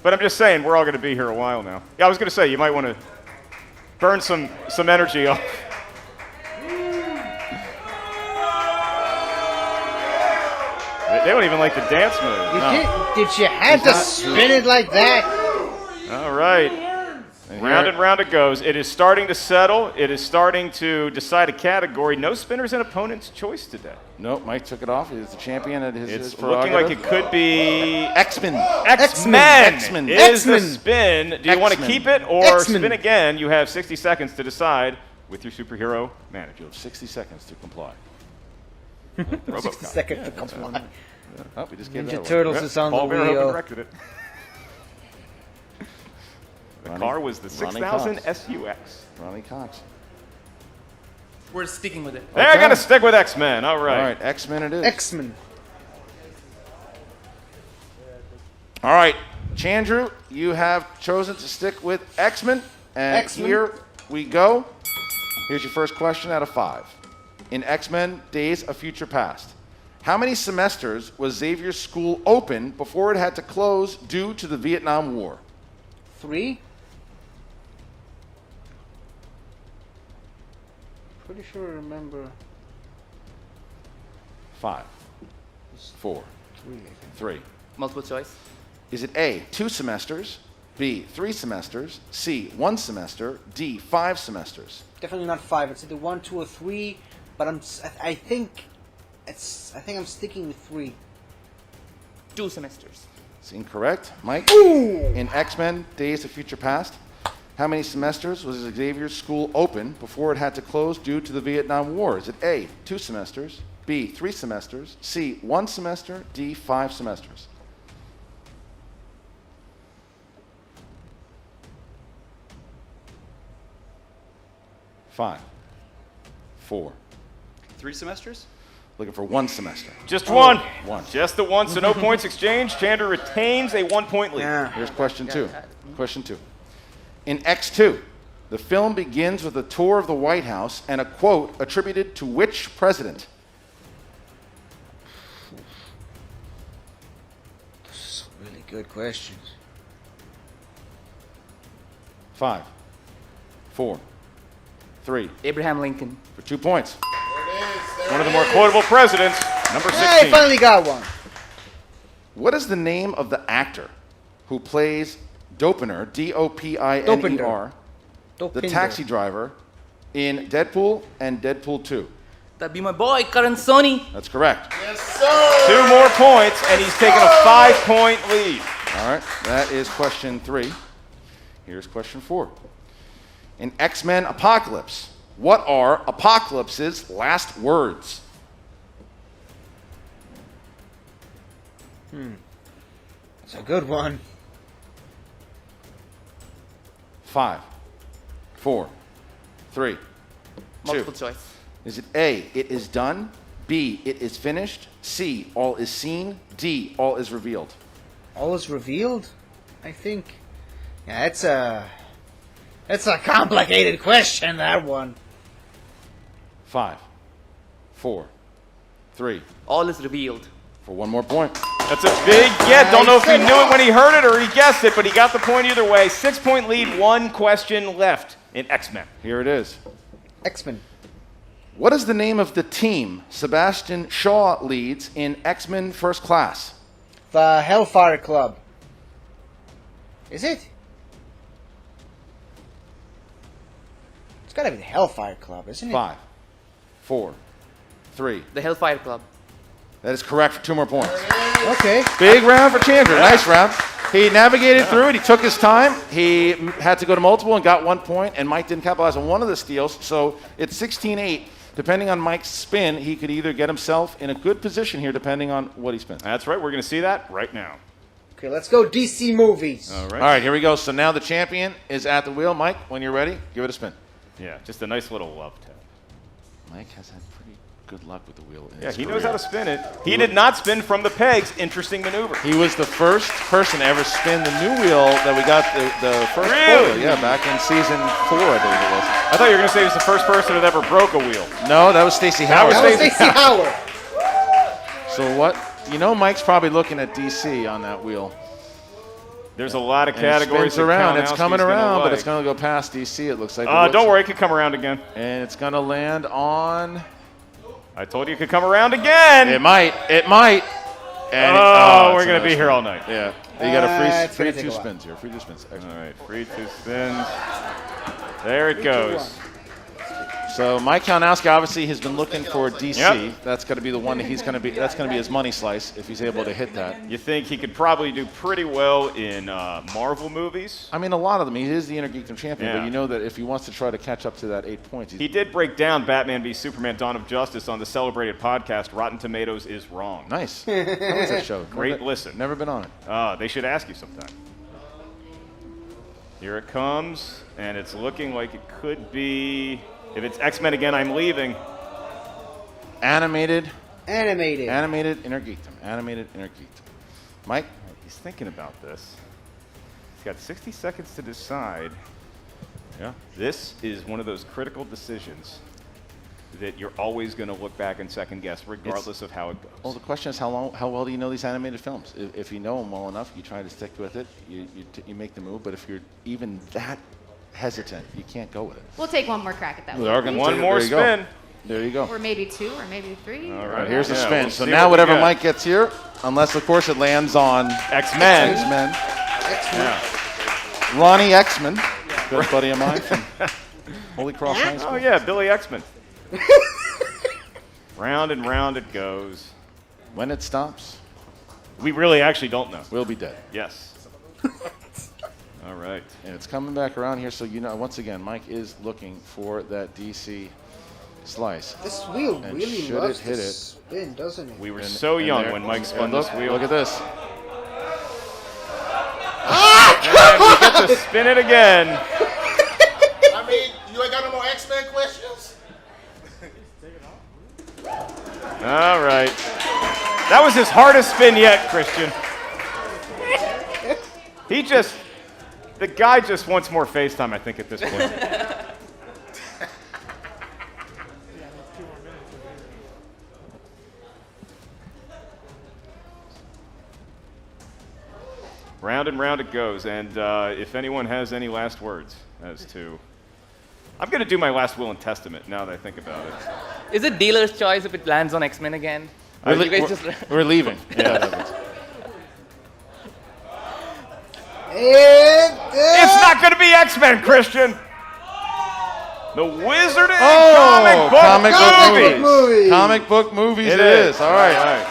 Speaker 12: But I'm just saying, we're all going to be here a while now. Yeah, I was going to say, you might want to burn some energy off. They don't even like the dance move.
Speaker 1: Did you have to spin it like that?
Speaker 12: All right. Round and round it goes. It is starting to settle. It is starting to decide a category. No spinners and opponent's choice today.
Speaker 2: Nope, Mike took it off. He's the champion at his
Speaker 12: It's
Speaker 2: prerogative.
Speaker 12: looking like it could be
Speaker 2: X-Men.
Speaker 12: X-Men is the
Speaker 1: X-Men.
Speaker 12: spin. Do you want to
Speaker 2: X-Men.
Speaker 12: keep it or
Speaker 1: X-Men.
Speaker 12: spin again? You have 60 seconds to decide with your superhero manager.
Speaker 2: You have 60 seconds to comply.
Speaker 1: 60 seconds to comply.
Speaker 2: Oh, we just gave that
Speaker 1: Ninja
Speaker 2: away.
Speaker 1: Turtles is on
Speaker 12: Paul
Speaker 1: the
Speaker 12: Verhoeven
Speaker 1: wheel.
Speaker 12: directed it. The
Speaker 2: Ronnie-
Speaker 12: car was the
Speaker 2: Ronnie
Speaker 12: 6000
Speaker 2: Cox.
Speaker 12: SUX.
Speaker 2: Ronnie Cox.
Speaker 7: We're sticking with it.
Speaker 12: They're
Speaker 2: Okay.
Speaker 12: going to stick with X-Men. All
Speaker 2: All
Speaker 12: right.
Speaker 2: right, X-Men it is.
Speaker 1: X-Men.
Speaker 2: All right, Chandru, you have chosen to stick with X-Men. And
Speaker 1: X-Men.
Speaker 2: here we go. Here's your first question out of 5. in X-Men Days of Future Past, how many semesters was Xavier's school open before it had to close due to the Vietnam War?
Speaker 1: 3? Pretty sure I remember.
Speaker 2: 5, 4, 3.
Speaker 4: Multiple choice.
Speaker 2: Is it A, 2 semesters, B, 3 semesters, C, 1 semester, D, 5 semesters?
Speaker 1: Definitely not 5. It's either 1, 2, or 3. But I think I'm sticking with 3.
Speaker 4: 2 semesters.
Speaker 2: It's incorrect. Mike?
Speaker 1: Ooh.
Speaker 2: In X-Men Days of Future Past, how many semesters was Xavier's school open before it had to close due to the Vietnam War? Is it A, 2 semesters, B, 3 semesters, C, 1 semester, D, 5 semesters? Five, 4.
Speaker 11: 3 semesters?
Speaker 2: Looking for 1 semester.
Speaker 12: Just one.
Speaker 2: 1.
Speaker 12: Just the one, so no points exchanged. Chandler retains a 1-point lead.
Speaker 1: Yeah.
Speaker 2: Here's question 2. Question 2. In X2, the film begins with a tour of the White House and a quote attributed to which president?
Speaker 1: Those are really good questions.
Speaker 2: 5, 4, 3.
Speaker 4: Abraham Lincoln.
Speaker 2: For 2 points.
Speaker 12: One of the more quotable presidents, number 16.
Speaker 1: Hey, finally got one.
Speaker 2: What is the name of the actor who plays Dopiner, D-O-P-I-N-E-R, the
Speaker 1: Dopinder.
Speaker 2: taxi driver in Deadpool and Deadpool 2?
Speaker 4: That'd be my boy, Karan Soni.
Speaker 2: That's correct.
Speaker 5: Yes, sir.
Speaker 12: 2 more points, and he's taking a 5-point lead.
Speaker 2: All right, that is question 3. Here's question 4. In X-Men Apocalypse, what are Apocalypse's last words?
Speaker 1: It's a good one.
Speaker 2: 5, 4, 3, 2.
Speaker 4: Multiple choice.
Speaker 2: Is it A, it is done, B, it is finished, C, all is seen, D, all is revealed?
Speaker 1: All is revealed, I think. Yeah, it's a complicated question, that one.
Speaker 2: 5, 4, 3.
Speaker 4: All is revealed.
Speaker 2: For 1 more point.
Speaker 12: That's a big get. Don't know if he knew it when he heard it or he guessed it, but he got the point either way. 6-point lead, 1 question left in X-Men.
Speaker 2: Here it is.
Speaker 1: X-Men.
Speaker 2: What is the name of the team Sebastian Shaw leads in X-Men First Class?
Speaker 1: The Hellfire Club. Is it? It's gotta be the Hellfire Club, isn't it?
Speaker 2: 5, 4, 3.
Speaker 4: The Hellfire Club.
Speaker 2: That is correct for 2 more points.
Speaker 1: Okay.
Speaker 2: Big round for Chandler. Nice round. He navigated through it. He took his time. He had to go to multiple and got 1 point, and Mike didn't capitalize on one of the steals. So it's 16-8. Depending on Mike's spin, he could either get himself in a good position here, depending on what he spins.
Speaker 12: That's right. We're going to see that right now.
Speaker 1: Okay, let's go DC movies.
Speaker 12: All right.
Speaker 2: All right, here we go. So now the champion is at the wheel. Mike, when you're ready, give it a spin.
Speaker 12: Yeah, just a nice little love tap.
Speaker 2: Mike has had pretty good luck with the wheel.
Speaker 12: Yeah, he knows how to spin it. He did not spin from the pegs. Interesting maneuver.
Speaker 2: He was the first person to ever spin the new wheel that we got the first
Speaker 12: Really?
Speaker 2: wheel. Yeah, back in season 4, I believe it was.
Speaker 12: I thought you were going to say he was the first person that ever broke a wheel.
Speaker 2: No, that was Stacey
Speaker 12: That
Speaker 2: Howard.
Speaker 12: was
Speaker 1: That was Stacey Howard.
Speaker 2: So what? You know, Mike's probably looking at DC on that wheel.
Speaker 12: There's a lot of
Speaker 2: And it
Speaker 12: categories.
Speaker 2: spins around.
Speaker 12: that
Speaker 2: It's
Speaker 12: Kalinowski's
Speaker 2: coming
Speaker 12: gonna
Speaker 2: around, but
Speaker 12: like.
Speaker 2: it's going to go past DC. It looks like.
Speaker 12: Don't worry, it could come around again.
Speaker 2: And it's going to land on.
Speaker 12: I told you it could come around again.
Speaker 2: It might. It might. And
Speaker 12: we're
Speaker 2: it's
Speaker 12: going to be
Speaker 2: another
Speaker 12: here
Speaker 2: spin.
Speaker 12: all night.
Speaker 2: Yeah. You got a
Speaker 1: it's
Speaker 2: free
Speaker 1: gonna take
Speaker 2: 2
Speaker 1: a while.
Speaker 2: spins here. Free 2 spins. Excellent.
Speaker 12: All right, free 2 spins. There it goes.
Speaker 2: So Mike Kalinowski obviously has been looking for DC.
Speaker 12: Yep.
Speaker 2: That's going to be the one that he's going to be. That's going to be his money slice if he's able to hit that.
Speaker 12: You think he could probably do pretty well in Marvel movies?
Speaker 2: I mean, a lot of them. He is the Intergeekdom champion,
Speaker 12: Yeah.
Speaker 2: but you know that if he wants to try to catch up to that 8 points,
Speaker 12: He did break down Batman v Superman: Dawn of Justice on the celebrated podcast Rotten Tomatoes is Wrong.
Speaker 2: Nice. How was that show?
Speaker 12: Great listen.
Speaker 2: Never been on it.
Speaker 12: They should ask you sometime. Here it comes, and it's looking like it could be. If it's X-Men again, I'm leaving.
Speaker 2: Animated
Speaker 1: Animated.
Speaker 2: Intergeekdom. Mike?
Speaker 12: He's thinking about this. He's got 60 seconds to decide.
Speaker 2: Yeah.
Speaker 12: This is one of those critical decisions. that you're always going to look back and second guess, regardless of how it goes.
Speaker 2: Well, the question is how well do you know these animated films? If you know them well enough, you try to stick with it. You make the move. But if you're even that hesitant, you can't go with it.
Speaker 8: We'll take one more crack at that.
Speaker 12: One more spin.
Speaker 2: There you go.
Speaker 8: Or maybe 2, or maybe 3.
Speaker 2: All right, here's the spin. So now whatever Mike gets here, unless of course it lands on
Speaker 12: X-Men.
Speaker 2: X-Men. Ronnie X-Men, good buddy of mine from Holy Cross High School.
Speaker 12: Oh yeah, Billy X-Men. Round and round it goes.
Speaker 2: When it stops,
Speaker 12: we really actually don't know.
Speaker 2: We'll be dead.
Speaker 12: Yes. All right.
Speaker 2: And it's coming back around here, so you know, once again, Mike is looking for that DC slice.
Speaker 1: This wheel
Speaker 2: and
Speaker 1: really
Speaker 2: should
Speaker 1: loves
Speaker 2: it hit
Speaker 1: to
Speaker 2: it?
Speaker 1: spin, doesn't it?
Speaker 12: We were so young when Mike spun this wheel.
Speaker 2: Look at this.
Speaker 12: And we get to spin it again.
Speaker 5: I mean, you ain't got no more X-Men questions?
Speaker 12: All right. That was his hardest spin yet, Christian. The guy just wants more FaceTime, I think, at this point. Round and round it goes, and if anyone has any last words as to... I'm going to do my last will and testament now that I think about it.
Speaker 13: Is it dealer's choice if it lands on X-Men again?
Speaker 2: We're leaving. Yeah.
Speaker 12: It's not going to be X-Men, Christian. The Wizard and
Speaker 2: comic book movies. Comic book movies it is. All right.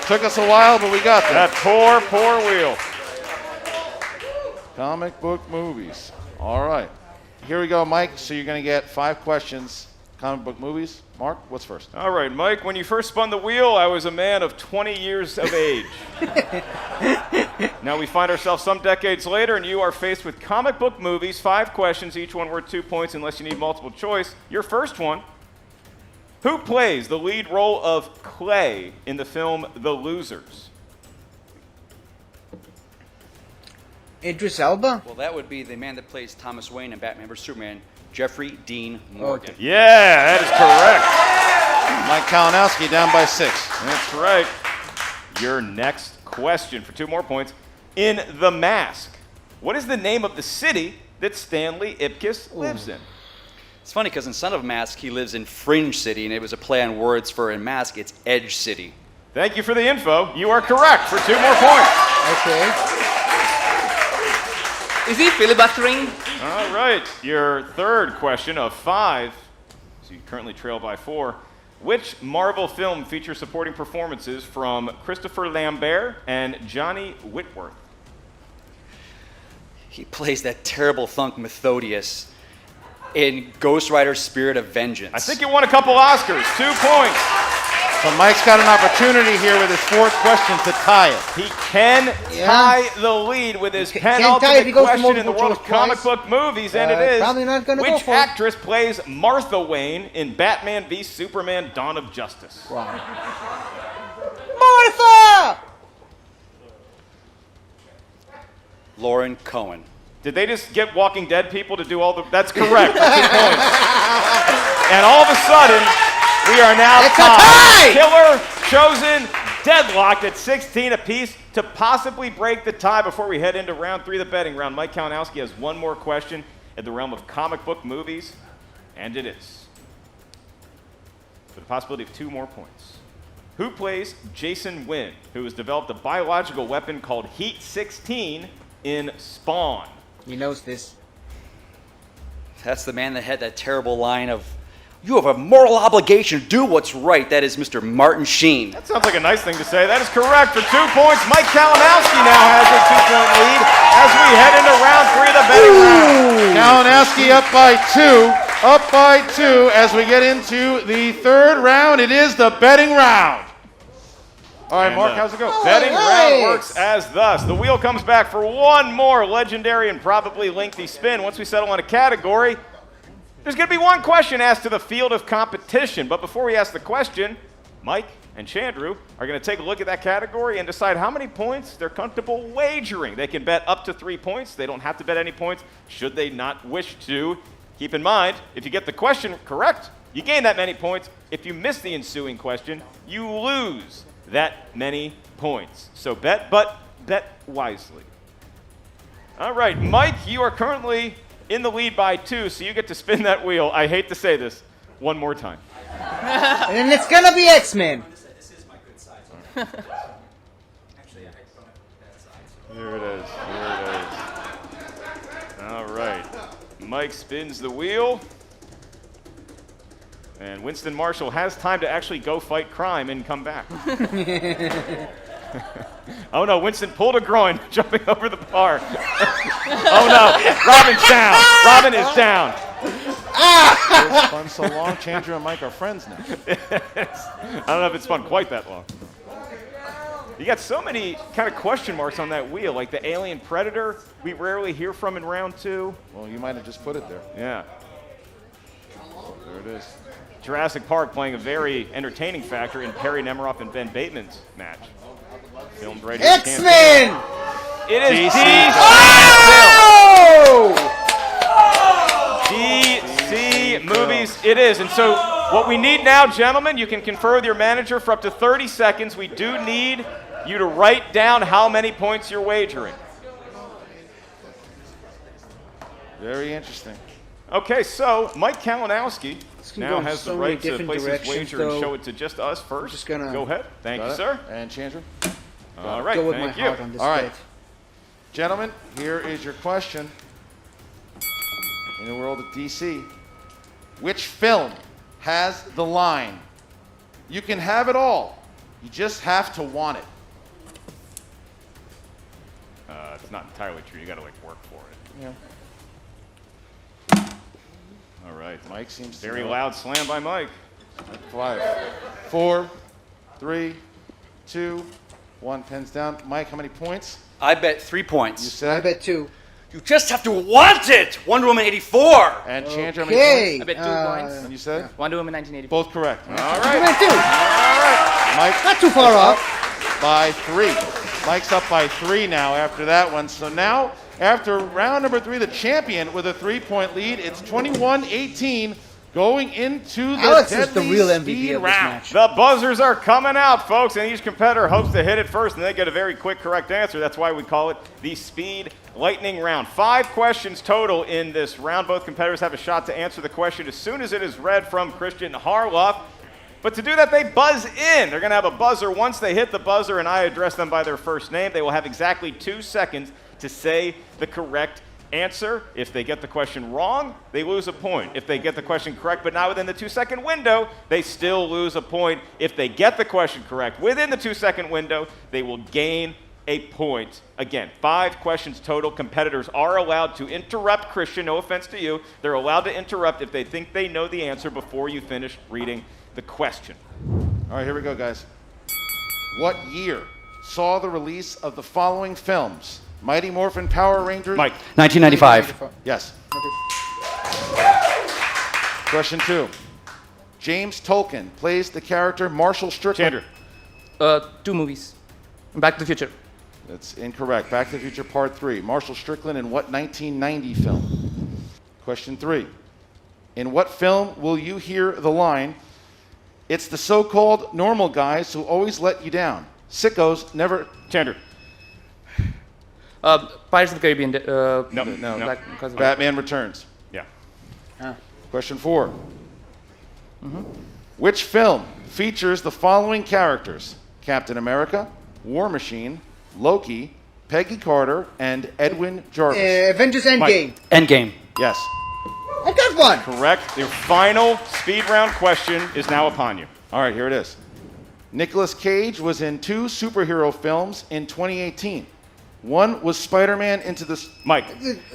Speaker 2: Took us a while, but we got there.
Speaker 12: That poor wheel.
Speaker 2: Comic book movies. All right. Here we go, Mike. So you're going to get 5 questions. Comic book movies. Mark, what's first?
Speaker 12: All right, Mike. When you first spun the wheel, I was a man of 20 years of age. Now we find ourselves some decades later, and you are faced with comic book movies. 5 questions, each one worth 2 points unless you need multiple choice. Your first one. Who plays the lead role of Clay in the film The Losers?
Speaker 1: Idris Elba?
Speaker 11: Well, that would be the man that plays Thomas Wayne in Batman vs. Superman, Jeffrey Dean Morgan.
Speaker 12: Okay. Yeah, that is correct.
Speaker 2: Mike Kalinowski down by 6.
Speaker 12: That's right. Your next question for 2 more points. In The Mask, what is the name of the city that Stanley Ipkiss lives in?
Speaker 11: It's funny because in Son of Mask, he lives in Fringe City, and it was a play on words for in Mask, it's Edge City.
Speaker 12: Thank you for the info. You are correct for 2 more points.
Speaker 1: Okay.
Speaker 13: Is he filibustering?
Speaker 12: All right. Your third question of 5. So you currently trail by 4. Which Marvel film features supporting performances from Christopher Lambert and Johnny Whitworth?
Speaker 11: He plays that terrible thunk Methodius in Ghost Rider Spirit of Vengeance.
Speaker 12: I think you won a couple Oscars. 2 points.
Speaker 2: So Mike's got an opportunity here with his 4th question to tie it.
Speaker 12: He can tie the lead with his penultimate question in the world of comic book movies, and it is,
Speaker 1: probably not gonna go
Speaker 12: which
Speaker 1: for it.
Speaker 12: actress plays Martha Wayne in Batman v Superman Dawn of Justice?
Speaker 1: Wow. Martha!
Speaker 11: Lauren Cohen.
Speaker 12: Did they just get Walking Dead people to do all the... That's correct. For 2 points. And all of a sudden, we are now tied. Killer, Chosen, deadlocked at 16 apiece to possibly break the tie before we head into round 3 of the betting round. Mike Kalinowski has 1 more question in the realm of comic book movies, and it is for the possibility of 2 more points. Who plays Jason Wynn, who has developed a biological weapon called Heat 16 in Spawn?
Speaker 1: He knows this.
Speaker 11: That's the man that had that terrible line of, "You have a moral obligation to do what's right." That is Mr. Martin Sheen.
Speaker 12: That sounds like a nice thing to say. That is correct for 2 points. Mike Kalinowski now has a 2-point lead as we head into round 3 of the betting round.
Speaker 2: Kalinowski up by 2. Up by 2 as we get into the 3rd round. It is the betting round. All right, Mark, how's it go?
Speaker 12: Betting round works as thus. The wheel comes back for 1 more legendary and probably lengthy spin. Once we settle on a category, there's going to be 1 question asked to the field of competition. But before we ask the question, Mike and Chandru are going to take a look at that category and decide how many points they're comfortable wagering. They can bet up to 3 points. They don't have to bet any points should they not wish to. Keep in mind, if you get the question correct,
Speaker 3: you gain that many points. If you miss the ensuing question, you lose that many points. So bet wisely. All right, Mike, you are currently in the lead by 2, so you get to spin that wheel. I hate to say this one more time.
Speaker 1: And it's gonna be X-Men.
Speaker 14: This is my good side. Actually, I don't have bad sides.
Speaker 3: Here it is. All right. Mike spins the wheel. And Winston Marshall has time to actually go fight crime and come back. Oh no, Winston pulled a groin jumping over the bar. Oh no, Robin's down. Robin is down.
Speaker 2: It's fun so long. Chandra and Mike are friends now.
Speaker 3: I don't know if it's fun quite that long. You got so many kind of question marks on that wheel, like the alien predator we rarely hear from in round 2.
Speaker 2: Well, you might have just put it there.
Speaker 3: Yeah.
Speaker 2: Oh, there it is.
Speaker 3: Jurassic Park playing a very entertaining factor in Perry Nemiroff and Ben Bateman's match. Filmed right here.
Speaker 1: X-Men!
Speaker 3: It is DC. DC movies. It is. And so what we need now, gentlemen, you can confer with your manager for up to 30 seconds. We do need you to write down how many points you're wagering.
Speaker 2: Very interesting.
Speaker 3: Okay, so Mike Kalinowski now has
Speaker 1: so
Speaker 3: the
Speaker 1: many
Speaker 3: right to
Speaker 1: different
Speaker 3: place his
Speaker 1: directions,
Speaker 3: wager and
Speaker 1: though.
Speaker 3: show it to just us first.
Speaker 1: Just gonna
Speaker 3: go ahead. Thank you,
Speaker 2: Got it.
Speaker 3: sir.
Speaker 2: And Chandra?
Speaker 3: All right,
Speaker 1: Go with
Speaker 3: thank
Speaker 1: my
Speaker 3: you.
Speaker 1: heart on this
Speaker 2: All right.
Speaker 1: bet.
Speaker 2: Gentlemen, here is your question. In the world of DC, which film has the line, "You can have it all, you just have to want it"?
Speaker 3: It's not entirely true. You got to work for it.
Speaker 2: Yeah.
Speaker 3: All right.
Speaker 2: Mike seems to
Speaker 3: Very
Speaker 2: know.
Speaker 3: loud slam by Mike.
Speaker 2: 5, 4, 3, 2, 1. Pens down. Mike, how many points?
Speaker 11: I bet 3 points.
Speaker 2: You said?
Speaker 1: I bet 2.
Speaker 11: You just have to want it! Wonder Woman 84!
Speaker 2: And Chandra, how many
Speaker 1: Okay.
Speaker 2: points?
Speaker 13: I bet 2 points.
Speaker 2: And you said?
Speaker 13: Wonder Woman 1984.
Speaker 2: Both correct.
Speaker 3: All
Speaker 1: I
Speaker 3: right.
Speaker 1: bet 2.
Speaker 2: All right. Mike,
Speaker 1: Not too far
Speaker 2: is
Speaker 1: off.
Speaker 2: up by 3. Mike's up by 3 now after that one. So now, after round number 3, the champion with a 3-point lead. It's 21-18 going into the
Speaker 1: Alex is
Speaker 2: deadly
Speaker 1: the real MVP
Speaker 2: speed
Speaker 1: of this
Speaker 2: round.
Speaker 1: match.
Speaker 3: The buzzers are coming out, folks, and each competitor hopes to hit it first, and they get a very quick, correct answer. That's why we call it the Speed Lightning Round. 5 questions total in this round. Both competitors have a shot to answer the question as soon as it is read from Christian Harloff. But to do that, they buzz in. They're going to have a buzzer. Once they hit the buzzer and I address them by their first name, they will have exactly 2 seconds to say the correct answer. If they get the question wrong, they lose a point. If they get the question correct but not within the 2-second window, they still lose a point. If they get the question correct within the 2-second window, they will gain a point. Again, 5 questions total. Competitors are allowed to interrupt Christian. No offense to you. They're allowed to interrupt if they think they know the answer before you finish reading the question.
Speaker 2: All right, here we go, guys. What year saw the release of the following films? Mighty Morphin Power Rangers.
Speaker 3: Mike.
Speaker 11: 1995.
Speaker 2: Yes. Question 2. James Tolkien plays the character Marshall Strickland.
Speaker 3: Chandra.
Speaker 13: 2 movies. Back to the Future.
Speaker 2: That's incorrect. Back to the Future Part 3. Marshall Strickland in what 1990 film? Question 3. In what film will you hear the line, "It's the so-called normal guys who always let you down. Sickos never..."
Speaker 3: Chandra.
Speaker 13: Pirates of the Caribbean.
Speaker 3: No.
Speaker 13: Black, because of
Speaker 2: Batman Returns.
Speaker 3: Yeah.
Speaker 2: Question 4. Which film features the following characters? Captain America, War Machine, Loki, Peggy Carter, and Edwin Jarvis.
Speaker 1: Avengers Endgame.
Speaker 11: Endgame.
Speaker 2: Yes.
Speaker 1: I got one.
Speaker 3: Correct. Your final speed round question is now upon you.
Speaker 2: All right, here it is. Nicolas Cage was in 2 superhero films in 2018. One was Spider-Man Into the...
Speaker 3: Mike.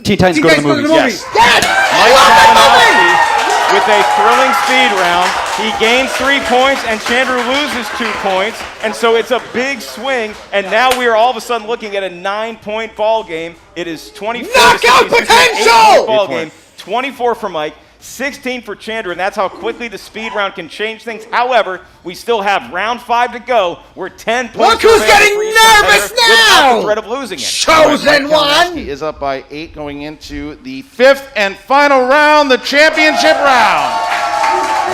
Speaker 11: Teen Titans Go to the Movies.
Speaker 3: Yes.
Speaker 1: Yes!
Speaker 3: Mike Kalinowski with a thrilling speed round. He gains 3 points, and Chandra loses 2 points, and so it's a big swing. And now we are all of a sudden looking at a 9-point ball game. It is 24
Speaker 1: Knockout
Speaker 3: to 66,
Speaker 1: potential!
Speaker 3: 8-point ball game. 24 for Mike, 16 for Chandra, and that's how quickly the speed round can change things. However, we still have round 5 to go. We're 10 points.
Speaker 1: Look who's
Speaker 3: away
Speaker 1: getting
Speaker 3: for each
Speaker 1: nervous
Speaker 3: competitor without
Speaker 1: now!
Speaker 3: the threat of losing it.
Speaker 1: Chosen
Speaker 2: Mike
Speaker 1: one.
Speaker 2: Kalinowski is up by 8 going into the 5th and final round, the championship round.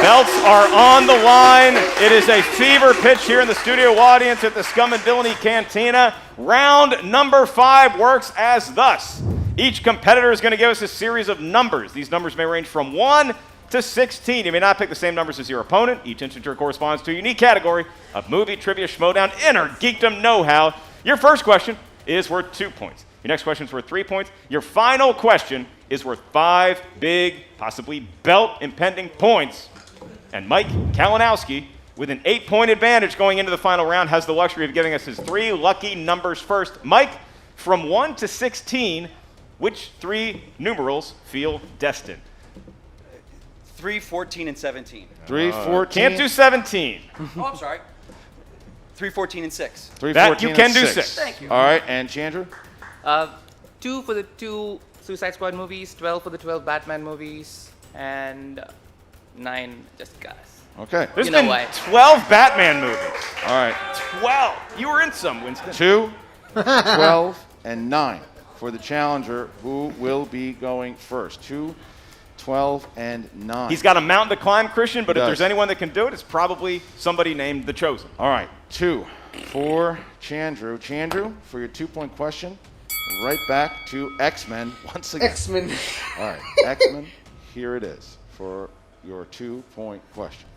Speaker 12: Belts are on the line. It is a fever pitch here in the studio audience at the Scum and Villainy Cantina. Round number 5 works as thus. Each competitor is going to give us a series of numbers. These numbers may range from 1 to 16. You may not pick the same numbers as your opponent. Each integer corresponds to a unique category of movie, trivia, Schmoedown, inner geekdom know-how. Your first question is worth 2 points. Your next question is worth 3 points. Your final question is worth 5 big, possibly belt-impending points. And Mike Kalinowski, with an 8-point advantage going into the final round, has the luxury of giving us his 3 lucky numbers first. Mike, from 1 to 16, which 3 numerals feel destined?
Speaker 11: 3, 14, and 17.
Speaker 2: 3, 14.
Speaker 12: Can't do 17.
Speaker 11: Oh, I'm sorry. 3, 14, and 6.
Speaker 2: 3,
Speaker 12: That
Speaker 2: 14,
Speaker 12: you can
Speaker 2: and
Speaker 12: do
Speaker 2: 6.
Speaker 12: 6.
Speaker 11: Thank you.
Speaker 2: All right, and Chandru?
Speaker 13: 2 for the 2 Suicide Squad movies, 12 for the 12 Batman movies, and 9 just guys.
Speaker 2: Okay.
Speaker 12: There's
Speaker 13: You know
Speaker 12: been
Speaker 13: why.
Speaker 12: 12 Batman movies.
Speaker 2: All right.
Speaker 12: 12. You were in some, Winston.
Speaker 2: 2, 12, and 9 for the challenger, who will be going first. 2, 12, and 9.
Speaker 12: He's got a mountain to climb, Christian, but
Speaker 2: He
Speaker 12: if
Speaker 2: does.
Speaker 12: there's anyone that can do it, it's probably somebody named The Chosen.
Speaker 2: All right. 2 for Chandru. Chandru, for your 2-point question, right back to X-Men once again.
Speaker 1: X-Men.
Speaker 2: All right. X-Men, here it is for your 2-point question.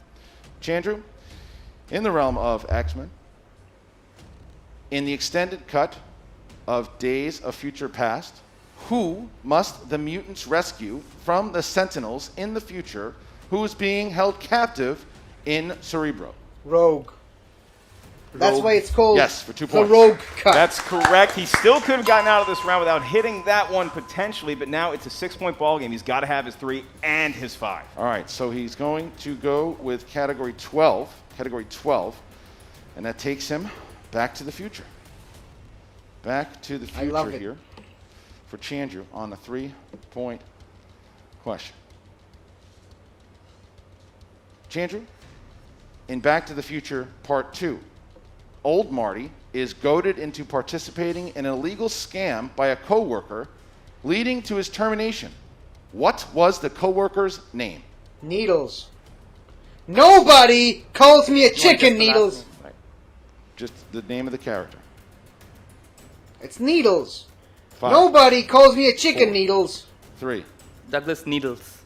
Speaker 2: Chandru, in the realm of X-Men, in the extended cut of Days of Future Past, who must the mutants rescue from the Sentinels in the future who is being held captive in Cerebro?
Speaker 1: Rogue. That's
Speaker 2: Rogue.
Speaker 1: why it's called
Speaker 2: Yes, for 2
Speaker 1: the
Speaker 2: points.
Speaker 1: Rogue Cut.
Speaker 12: That's correct. He still could have gotten out of this round without hitting that one potentially, but now it's a 6-point ball game. He's got to have his 3 and his 5.
Speaker 2: All right, so he's going to go with category 12, and that takes him back to the future. Back to the
Speaker 1: I love
Speaker 2: future
Speaker 1: it.
Speaker 2: here for Chandru on the 3-point question. Chandru, in Back to the Future Part 2, old Marty is goaded into participating in an illegal scam by a coworker, leading to his termination. What was the coworker's name?
Speaker 1: Needles. Nobody calls me a chicken, Needles.
Speaker 2: Just the name of the character.
Speaker 1: It's Needles.
Speaker 2: 5,
Speaker 1: Nobody calls me a chicken,
Speaker 2: 4,
Speaker 1: Needles.
Speaker 2: 3.
Speaker 13: Douglas Needles.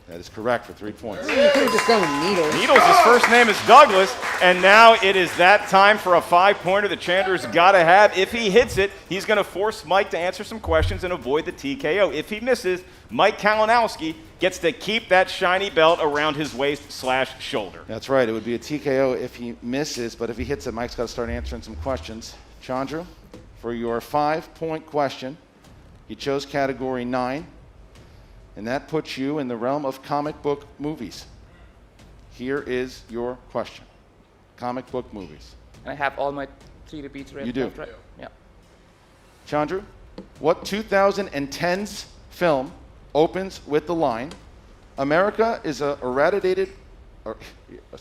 Speaker 2: That is correct for 3 points.
Speaker 1: You could have just gone with Needles.
Speaker 12: Needles, his first name is Douglas, and now it is that time for a 5-pointer that Chandru's got to have. If he hits it, he's going to force Mike to answer some questions and avoid the TKO. If he misses, Mike Kalinowski gets to keep that shiny belt around his waist/shoulder.
Speaker 2: That's right. It would be a TKO if he misses, but if he hits it, Mike's got to start answering some questions. Chandru, for your 5-point question, you chose category 9, and that puts you in the realm of comic book movies. Here is your question. Comic book movies.
Speaker 13: And I have all my 3 repeats right.
Speaker 2: You do.
Speaker 13: Right? Yeah.
Speaker 2: Chandru, what 2010's film opens with the line, America is a irradiated...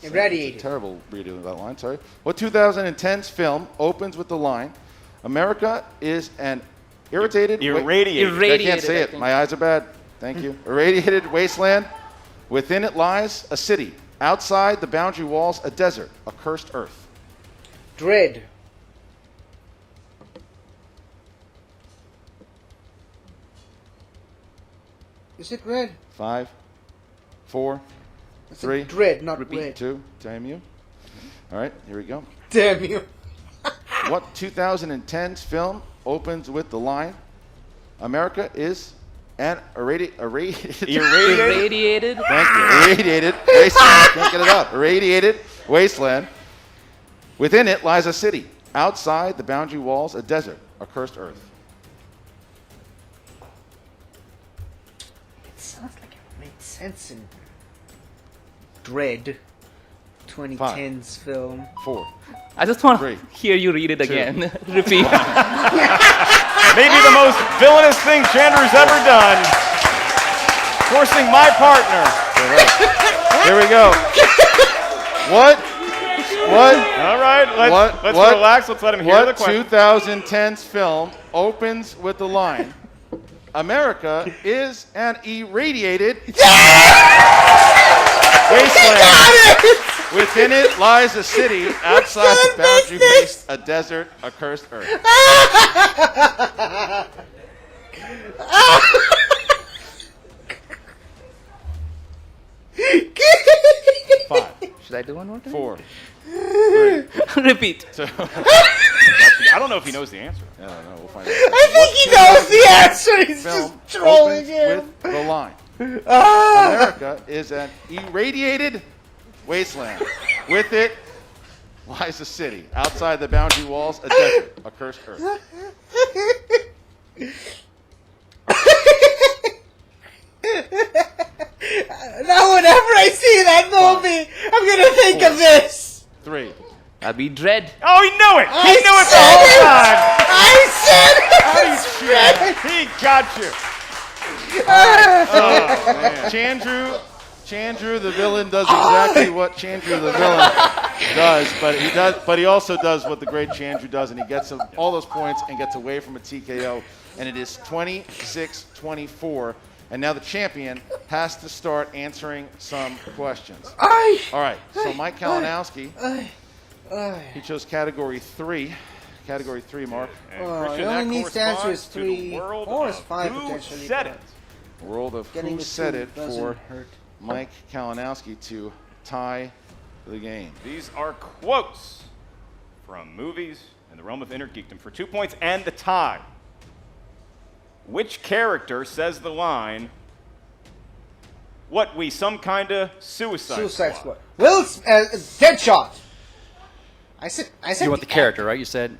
Speaker 1: Irradiated.
Speaker 2: It's a terrible reading of that line, sorry. What 2010's film opens with the line, America is an irritated...
Speaker 12: Irradiated.
Speaker 2: I can't say it. My eyes are bad. Thank you. Irradiated wasteland. Within it lies a city. Outside the boundary walls, a desert, a cursed earth.
Speaker 1: Dread. Is it red?
Speaker 2: 5, 4,
Speaker 1: It's
Speaker 2: 3,
Speaker 1: Dread, not
Speaker 2: repeat,
Speaker 1: red.
Speaker 2: 2, damn you. All right, here we go.
Speaker 1: Damn you.
Speaker 2: What 2010's film opens with the line, America is an irradiated...
Speaker 13: Irradiated.
Speaker 2: Thank you. Irradiated wasteland. Can't get it up. Irradiated wasteland. Within it lies a city. Outside the boundary walls, a desert, a cursed earth.
Speaker 1: It sounds like it made sense in Dread, 2010's film.
Speaker 2: 4.
Speaker 13: I just want
Speaker 2: 3,
Speaker 13: to hear you read it
Speaker 2: 2,
Speaker 13: again. Repeat.
Speaker 12: Maybe the most villainous thing Chandru's ever done. Forcing my partner.
Speaker 2: Here we go. What?
Speaker 12: All right, let's relax. Let's let him hear the question.
Speaker 2: What 2010's film opens with the line, America is an irradiated... Wasteland. Within it lies a city. Outside the boundary faced a desert, a cursed earth. 5.
Speaker 13: Should I do one more time?
Speaker 2: 4. 3.
Speaker 13: Repeat.
Speaker 2: 2.
Speaker 12: I don't know if he knows the answer.
Speaker 2: I don't know. We'll find out.
Speaker 1: I think he knows the answer. He's just trolling him.
Speaker 2: With the line. America is an irradiated wasteland. With it lies a city. Outside the boundary walls, a desert, a cursed earth.
Speaker 1: Now, whenever I see that movie, I'm gonna think of this.
Speaker 2: 3.
Speaker 13: That'd be Dread.
Speaker 12: Oh, he knew it. He
Speaker 1: I
Speaker 12: knew it the
Speaker 1: said
Speaker 12: whole
Speaker 1: it.
Speaker 12: time.
Speaker 1: I said it.
Speaker 12: How do you
Speaker 1: was
Speaker 12: cheat?
Speaker 1: Dread.
Speaker 12: He got you.
Speaker 2: Chandru, the villain, does exactly what Chandru, the villain, does, but he also does what the great Chandru does, and he gets all those points and gets away from a TKO, and it is 26-24. And now the champion has to start answering some questions. All right, so Mike Kalinowski, he chose category 3. Category 3, Mark.
Speaker 12: And
Speaker 1: He
Speaker 12: Christian,
Speaker 1: only
Speaker 12: that
Speaker 1: needs to answer his
Speaker 12: corresponds to the
Speaker 1: 3
Speaker 12: world
Speaker 1: or his
Speaker 12: of
Speaker 1: 5
Speaker 12: Who
Speaker 1: potentially.
Speaker 12: Said It.
Speaker 2: World of
Speaker 1: Getting
Speaker 2: Who
Speaker 1: the
Speaker 2: Said
Speaker 1: 2
Speaker 2: It
Speaker 1: doesn't
Speaker 2: for
Speaker 1: hurt.
Speaker 2: Mike Kalinowski to tie the game.
Speaker 12: These are quotes from movies in the realm of inner geekdom for 2 points and the tie. Which character says the line, "What, we some kind of suicide
Speaker 1: Suicide
Speaker 12: squad"?
Speaker 1: Squad. Deadshot. I said.
Speaker 11: You want the character, right? You said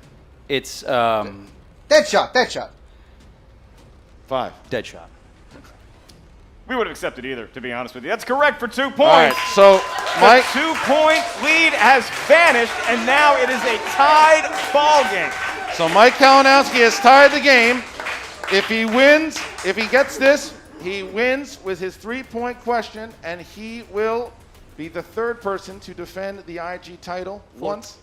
Speaker 11: it's
Speaker 1: Deadshot.
Speaker 2: 5.
Speaker 11: Deadshot.
Speaker 12: We would have accepted either, to be honest with you. That's correct for 2 points.
Speaker 2: All right, so Mike.
Speaker 12: The 2-point lead has vanished, and now it is a tied ball game.
Speaker 2: So Mike Kalinowski has tied the game. If he wins, if he gets this, he wins with his 3-point question, and he will be the 3rd person to defend the IG title once.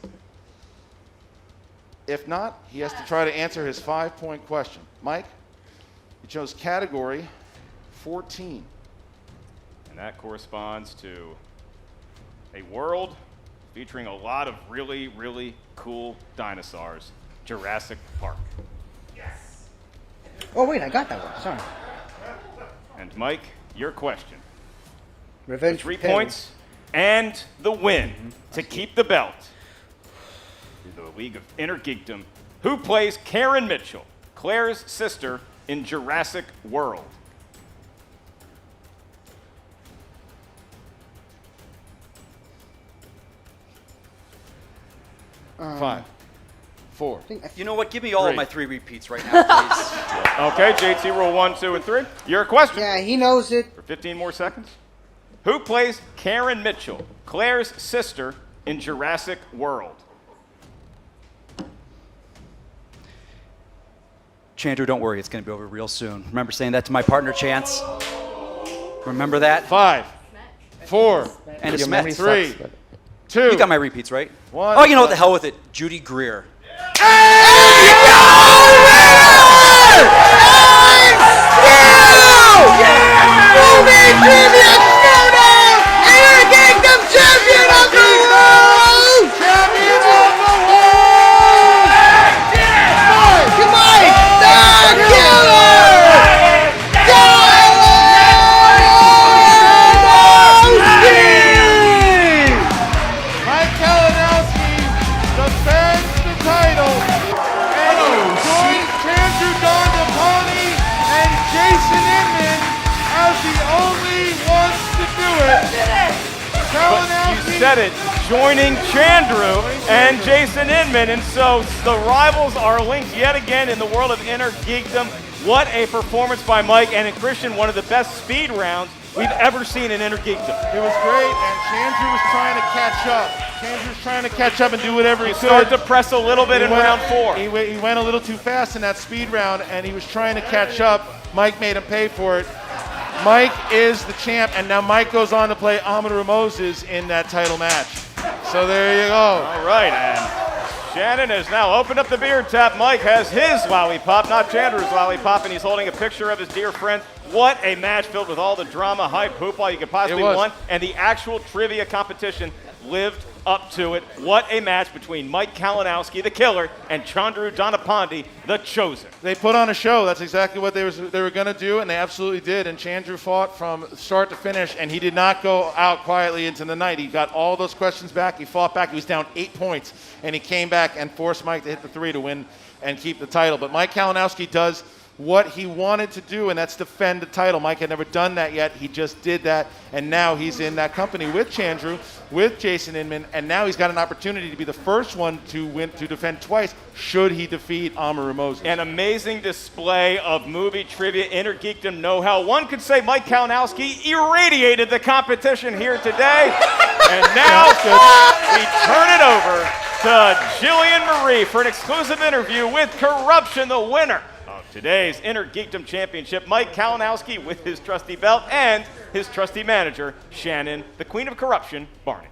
Speaker 2: If not, he has to try to answer his 5-point question. Mike, you chose category 14.
Speaker 12: And that corresponds to a world featuring a lot of really, really cool dinosaurs. Jurassic Park.
Speaker 1: Oh wait, I got that one. Sorry.
Speaker 12: And Mike, your question.
Speaker 1: Revenge.
Speaker 12: 3
Speaker 1: for Perry.
Speaker 12: points and the win to keep the belt. Through the League of Inner Geekdom. Who plays Karen Mitchell, Claire's sister in Jurassic World?
Speaker 2: Five, 4.
Speaker 11: You know what? Give me all
Speaker 2: 3.
Speaker 11: of my 3 repeats right now, please.
Speaker 12: Okay, JT, roll 1, 2, and 3. Your question.
Speaker 1: Yeah, he knows it.
Speaker 12: For 15 more seconds. Who plays Karen Mitchell, Claire's sister in Jurassic World?
Speaker 11: Chandru, don't worry. It's going to be over real soon. Remember saying that to my partner, Chance? Remember that?
Speaker 2: 5, 4,
Speaker 11: And it's
Speaker 13: Your memory
Speaker 2: 3,
Speaker 13: sucks, but-
Speaker 2: 2.
Speaker 11: You got my repeats, right?
Speaker 2: 1.
Speaker 11: Oh, you know what? The hell with it. Judy Greer.
Speaker 1: Movie trivia showdown! Inner Geekdom champion of the world!
Speaker 2: Champion of the world!
Speaker 1: Mike, the killer! Kalinowski!
Speaker 2: Mike Kalinowski defends the title and joins Chandru Dhandapani and Jason Inman as the only ones to do it.
Speaker 12: You said it, joining Chandru and Jason Inman, and so the rivals are linked yet again in the world of Inner Geekdom. What a performance by Mike, and in Christian, one of the best speed rounds we've ever seen in Inner Geekdom.
Speaker 2: It was great, and Chandru was trying to catch up. Chandru was trying to catch up and do whatever he could.
Speaker 12: Start to press a little bit in round 4.
Speaker 2: He went a little too fast in that speed round, and he was trying to catch up. Mike made him pay for it. Mike is the champ, and now Mike goes on to play Amadu Moses in that title match. So there you go.
Speaker 12: All right, and Shannon has now opened up the beer tap. Mike has his lollipop, not Chandler's lollipop, and he's holding a picture of his dear friend. What a match filled with all the drama, hype, hoopla you could possibly want, and the actual trivia competition lived up to it. What a match between Mike Kalinowski, the killer, and Chandru Dhandapani, the chosen.
Speaker 2: They put on a show. That's exactly what they were going to do, and they absolutely did. And Chandru fought from start to finish, and he did not go out quietly into the night. He got all those questions back. He fought back. He was down 8 points, and he came back and forced Mike to hit the 3 to win and keep the title. But Mike Kalinowski does what he wanted to do, and that's defend the title. Mike had never done that yet. He just did that, and now he's in that company with Chandru, with Jason Inman, and now he's got an opportunity to be the first one to defend twice should he defeat Amaru Moses.
Speaker 12: An amazing display of movie trivia, inner geekdom know-how. One could say Mike Kalinowski irradiated the competition here today, and now we turn it over to Jillian Marie for an exclusive interview with Corruption, the winner of today's Inner Geekdom Championship, Mike Kalinowski with his trusty belt and his trusty manager, Shannon, the Queen of Corruption, Barney.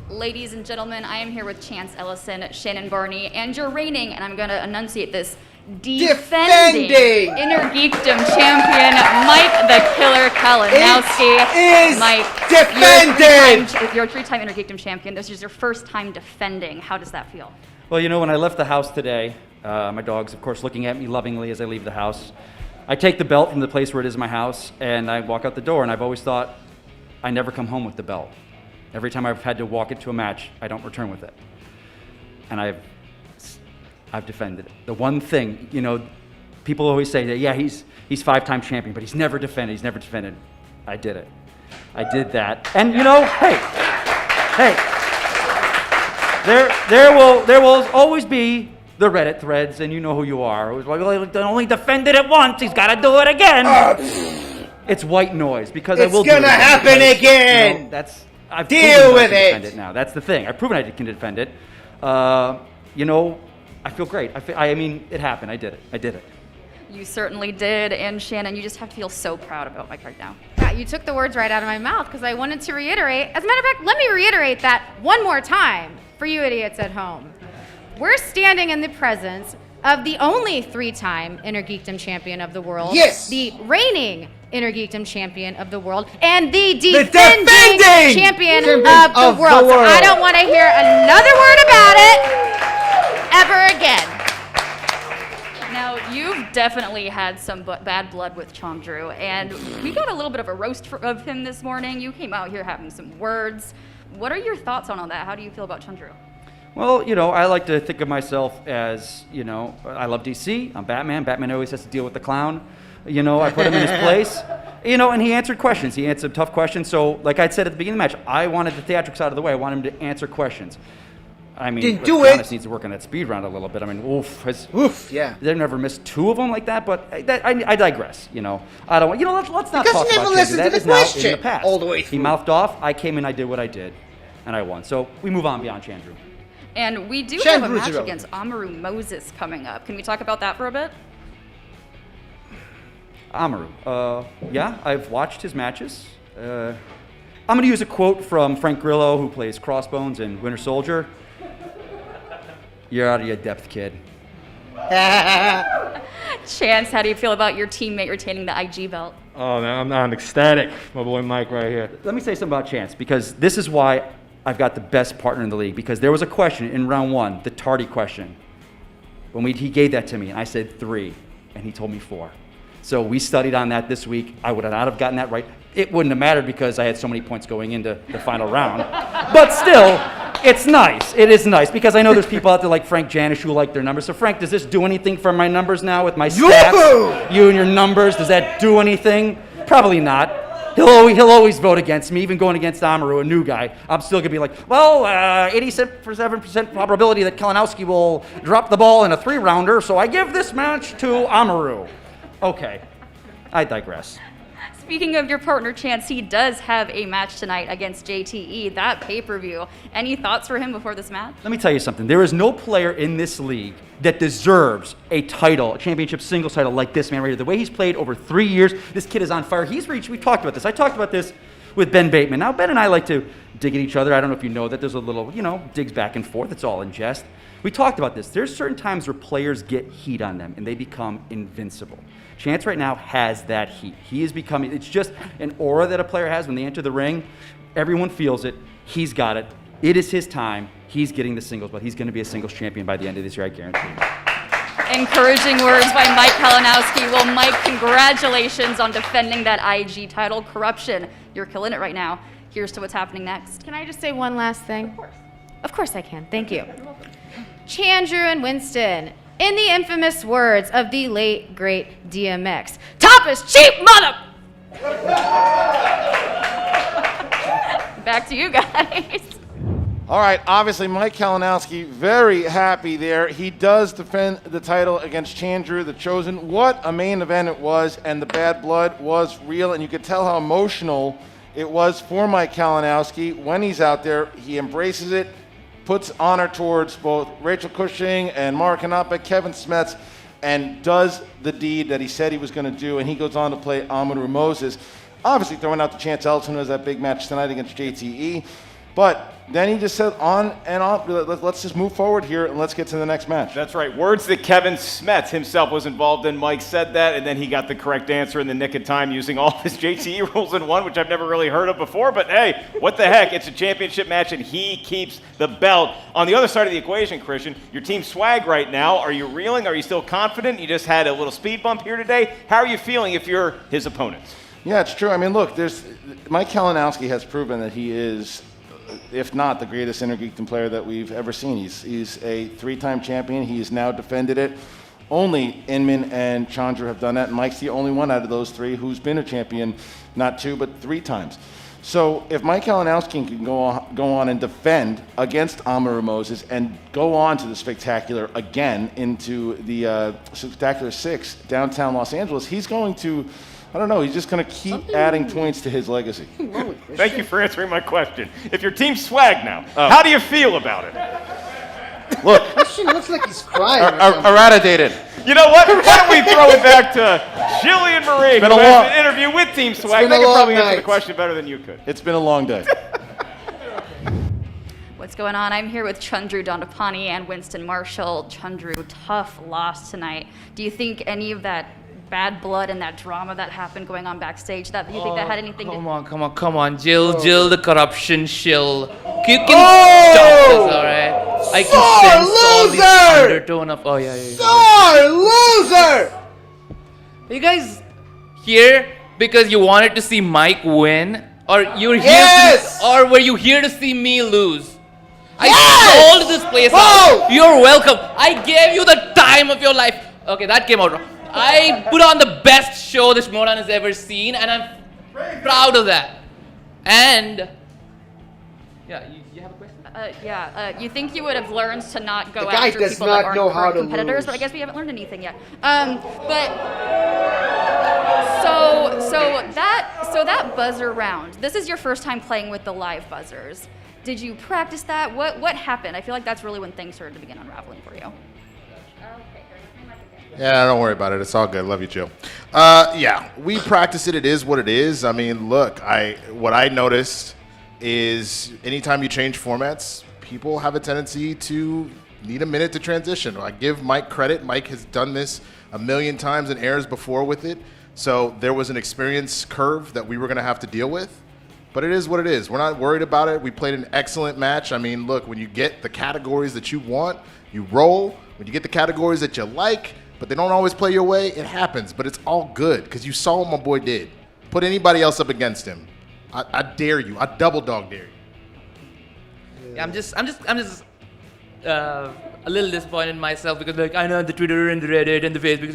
Speaker 15: Ladies and gentlemen, I am here with Chance Ellison, Shannon Barney, and your reigning, and I'm going to enunciate this, defending Inner Geekdom champion, Mike the Killer Kalinowski.
Speaker 1: It is
Speaker 15: Mike,
Speaker 1: defended!
Speaker 15: You're a three-time Inner Geekdom champion. This is your first time defending. How does that feel?
Speaker 16: Well, you know, when I left the house today, my dog's, of course, looking at me lovingly as I leave the house. I take the belt from the place where it is my house, and I walk out the door, and I've always thought I never come home with the belt. Every time I've had to walk into a match, I don't return with it. And I've defended it. The one thing, you know, people always say that, yeah, he's 5-time champion, but he's never defended. I did it. I did that. And, you know, hey, there will always be the Reddit threads, and you know who you are. It was like, well, he only defended it once. He's got to do it again. It's white noise because I will do it. It's
Speaker 1: gonna happen again.
Speaker 16: You know, I've
Speaker 1: deal with
Speaker 16: it.
Speaker 1: Defend
Speaker 16: it now. That's the thing. I've proven I can defend it. You know, I feel great. I mean, it happened. I did it.
Speaker 15: You certainly did, and Shannon, you just have to feel so proud about Mike right now.
Speaker 17: Yeah, you took the words right out of my mouth because I wanted to reiterate. As a matter of fact, let me reiterate that one more time for you idiots at home. We're standing in the presence of the only 3-time Inner Geekdom champion of the world.
Speaker 1: Yes!
Speaker 17: The reigning Inner Geekdom champion of the world. And the defending champion of the world. So I don't want to hear another word about it ever again.
Speaker 15: Now, you've definitely had some bad blood with Chandru, and we got a little bit of a roast of him this morning. You came out here having some words. What are your thoughts on all that? How do you feel about Chandru?
Speaker 16: Well, you know, I like to think of myself as, you know, I love DC. I'm Batman. Batman always has to deal with the clown. You know, I put him in his place. You know, and he answered questions. He answered tough questions. So, like I said at the beginning of the match, I wanted the theatrics out of the way. I wanted him to answer questions. I mean, let's be honest, needs to work on that speed round a little bit. I mean,
Speaker 1: yeah.
Speaker 16: They've never missed 2 of them like that, but I digress, you know. I don't want, you know, let's not talk about
Speaker 1: listen
Speaker 16: that.
Speaker 1: to the
Speaker 16: Is now
Speaker 1: question
Speaker 16: in the past.
Speaker 1: all the way through.
Speaker 16: He mouthed off, I came in, I did what I did, and I won. So we move on beyond Chandru.
Speaker 15: And we do have a match against Amaru Moses coming up. Can we talk about that for a bit?
Speaker 16: Amaru, yeah, I've watched his matches. I'm going to use a quote from Frank Grillo, who plays Crossbones in Winter Soldier. You're out of your depth, kid.
Speaker 15: Chance, how do you feel about your teammate retaining the IG belt?
Speaker 18: Oh, man, I'm ecstatic. My boy Mike right here.
Speaker 16: Let me say something about Chance, because this is why I've got the best partner in the league, because there was a question in round 1, the tardy question. When he gave that to me, and I said 3, and he told me 4. So we studied on that this week. I would not have gotten that right. It wouldn't have mattered because I had so many points going into the final round. But still, it's nice. It is nice because I know there's people out there like Frank Janish who like their numbers. So Frank, does this do anything for my numbers now with my stats? You and your numbers, does that do anything? Probably not. He'll always vote against me, even going against Amaru, a new guy. I'm still going to be like, well, 87% probability that Kalinowski will drop the ball in a 3-rounder, so I give this match to Amaru. Okay, I digress.
Speaker 15: Speaking of your partner, Chance, he does have a match tonight against JTE, that pay-per-view. Any thoughts for him before this match?
Speaker 16: Let me tell you something. There is no player in this league that deserves a title, a championship singles title like this man right here. The way he's played over 3 years, this kid is on fire. We've talked about this. I talked about this with Ben Bateman. Now, Ben and I like to dig at each other. I don't know if you know that. There's a little, digs back and forth. It's all in jest. We talked about this. There's certain times where players get heat on them and they become invincible. Chance right now has that heat. He is becoming, it's just an aura that a player has when they enter the ring. Everyone feels it. He's got it. It is his time. He's getting the singles, but he's going to be a singles champion by the end of this year, I guarantee you.
Speaker 15: Encouraging words by Mike Kalinowski. Well, Mike, congratulations on defending that IG title. Corruption, you're killing it right now. Here's to what's happening next.
Speaker 17: Can I just say one last thing? Of course I can. Thank you. Chandru and Winston, in the infamous words of the late, great DMX, top is cheap, mother!
Speaker 15: Back to you guys.
Speaker 2: All right, obviously Mike Kalinowski, very happy there. He does defend the title against Chandru, the Chosen. What a main event it was, and the bad blood was real, and you could tell how emotional it was for Mike Kalinowski. When he's out there, he embraces it, puts honor towards both Rachel Cushing and Mara Kanapa, Kevin Smets, and does the deed that he said he was going to do, and he goes on to play Amaru Moses. Obviously throwing out the Chance Ellison, who has that big match tonight against JTE. But then he just said on and on, let's just move forward here and let's get to the next match.
Speaker 3: That's right. Words that Kevin Smets himself was involved in. Mike said that, and then he got the correct answer in the nick of time using all his JTE rules in one, which I've never really heard of before. But hey, what the heck? It's a championship match, and he keeps the belt. On the other side of the equation, Christian, your team swag right now. Are you reeling? Are you still confident? You just had a little speed bump here today. How are you feeling if you're his opponents?
Speaker 2: Yeah, it's true. I mean, look, Mike Kalinowski has proven that he is, if not the greatest Intergeekdom player that we've ever seen. He's a 3-time champion. He has now defended it. Only Inman and Chandra have done that, and Mike's the only one out of those 3 who's been a champion, not 2, but 3 times. So if Mike Kalinowski can go on and defend against Amaru Moses and go on to the Spectacular again into the Spectacular 6 downtown Los Angeles, he's going to, I don't know, he's just going to keep adding points to his legacy.
Speaker 3: Thank you for answering my question. If your team's swag now, how do you feel about it?
Speaker 2: Look.
Speaker 1: Christian looks like he's crying.
Speaker 2: Eradicated.
Speaker 3: You know what? Why don't we throw it back to Jillian Marie, who has an interview with Team Swag. They could probably answer the question better than you could.
Speaker 2: It's been a long day.
Speaker 15: What's going on? I'm here with Chandru Dhandapani and Winston Marshall. Chandru, tough loss tonight. Do you think any of that bad blood and that drama that happened going on backstage, that you think that had anything to do?
Speaker 13: Come on, Jill, the corruption shill. You can stop this, all right? I can sense all the undertone of,
Speaker 1: loser!
Speaker 13: Are you guys here because you wanted to see Mike win, or you're here or were you here to see me lose? I sold this place out. You're welcome. I gave you the time of your life. Okay, that came out wrong. I put on the best show this Schmoedown has ever seen, and I'm proud of that. And yeah, you have a question?
Speaker 15: You think you would have learned to not go
Speaker 1: The guy
Speaker 15: after
Speaker 1: does
Speaker 15: people
Speaker 1: not
Speaker 15: that
Speaker 1: know
Speaker 15: aren't
Speaker 1: how
Speaker 15: current
Speaker 1: to
Speaker 15: competitors,
Speaker 1: lose.
Speaker 15: but I guess we haven't learned anything yet. So that buzzer round. This is your first time playing with the live buzzers. Did you practice that? What happened? I feel like that's really when things started to begin unraveling for you.
Speaker 5: Yeah, don't worry about it. It's all good. Love you, Joe. Yeah, we practice it. It is what it is. I mean, look, what I noticed is anytime you change formats, people have a tendency to need a minute to transition. I give Mike credit. Mike has done this a million times in airs before with it. So there was an experience curve that we were going to have to deal with. But it is what it is. We're not worried about it. We played an excellent match. I mean, look, when you get the categories that you want, you roll. When you get the categories that you like, but they don't always play your way, it happens. But it's all good because you saw what my boy did. Put anybody else up against him. I dare you. I double dog dare you.
Speaker 13: Yeah, I'm just a little disappointed in myself because, like, I know the Twitter and the Reddit and the Facebook,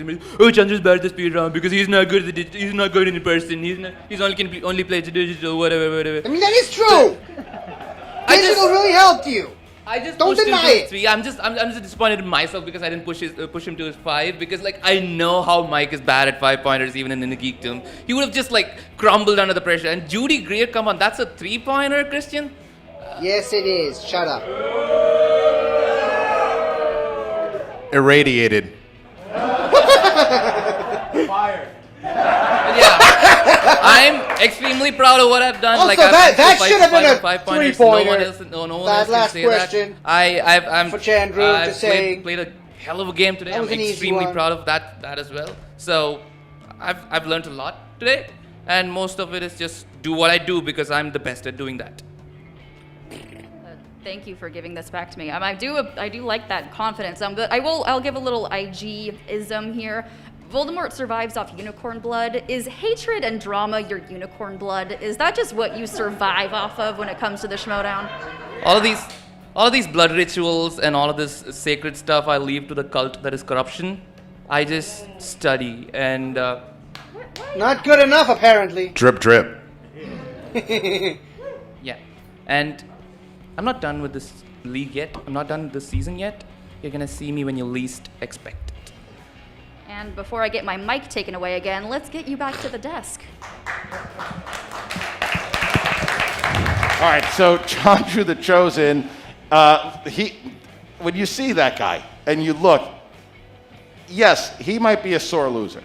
Speaker 13: Chandra's bad at the speed round because he's not good at it. He's not good in person. He's only plays digital, whatever.
Speaker 1: I mean, that is true. Digital really helped you.
Speaker 13: I just
Speaker 1: don't
Speaker 13: pushed
Speaker 1: deny
Speaker 13: him to
Speaker 1: it.
Speaker 13: 3. I'm just disappointed in myself because I didn't push him to his 5 because, like, I know how Mike is bad at 5-pointers even in the Geekdom. He would have just, like, crumbled under the pressure. And Judy Greer, come on, that's a 3-pointer, Christian?
Speaker 1: Yes, it is. Shut up.
Speaker 5: Irradiated.
Speaker 13: Fired. Yeah, I'm extremely proud of what I've done.
Speaker 1: Also,
Speaker 13: like
Speaker 1: that should have been a
Speaker 13: 5-pointers.
Speaker 1: three-pointer.
Speaker 13: No one else, no one
Speaker 1: That
Speaker 13: else can
Speaker 1: last
Speaker 13: say
Speaker 1: question
Speaker 13: that. I'm
Speaker 1: for Chandru to say.
Speaker 13: played a hell of a game today.
Speaker 1: That
Speaker 13: I'm
Speaker 1: was an easy
Speaker 13: extremely
Speaker 1: one.
Speaker 13: proud of that as well. So I've learned a lot today, and most of it is just do what I do because I'm the best at doing that.
Speaker 15: Thank you for giving this back to me. I do like that confidence. I'll give a little IG-ism here. Voldemort survives off unicorn blood. Is hatred and drama your unicorn blood? Is that just what you survive off of when it comes to the Schmoedown?
Speaker 13: All of these blood rituals and all of this sacred stuff I leave to the cult that is corruption. I just study and
Speaker 1: Not good enough, apparently.
Speaker 5: Drip, drip.
Speaker 13: yeah. And I'm not done with this league yet. I'm not done with this season yet. You're gonna see me when you least expect it.
Speaker 15: And before I get my mic taken away again, let's get you back to the desk.
Speaker 2: All right, so Chandru the Chosen, when you see that guy and you look, yes, he might be a sore loser,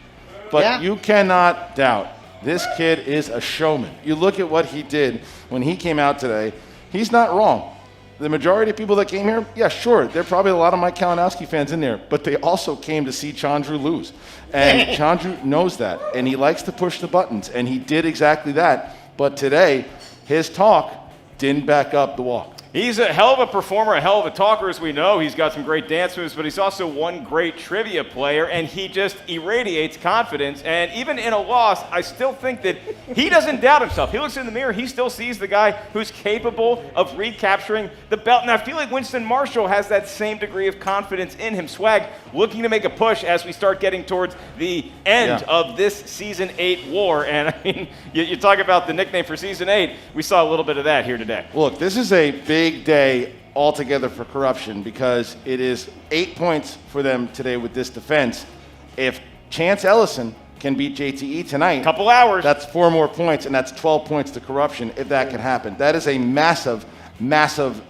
Speaker 2: but you cannot doubt this kid is a showman. You look at what he did when he came out today, he's not wrong. The majority of people that came here, yeah, sure, there are probably a lot of Mike Kalinowski fans in there, but they also came to see Chandru lose. And Chandru knows that, and he likes to push the buttons, and he did exactly that. But today, his talk didn't back up the walk.
Speaker 3: He's a hell of a performer, a hell of a talker, as we know. He's got some great dance moves, but he's also one great trivia player, and he just irradiates confidence. And even in a loss, I still think that he doesn't doubt himself. He looks in the mirror, he still sees the guy who's capable of recapturing the belt. And I feel like Winston Marshall has that same degree of confidence in him. Swag looking to make a push as we start getting towards the end of this Season 8 war. And I mean, you talk about the nickname for Season 8, we saw a little bit of that here today.
Speaker 2: Look, this is a big day altogether for corruption because it is 8 points for them today with this defense. If Chance Ellison can beat JTE tonight,
Speaker 3: couple hours,
Speaker 2: that's 4 more points, and that's 12 points to corruption if that can happen. That is a massive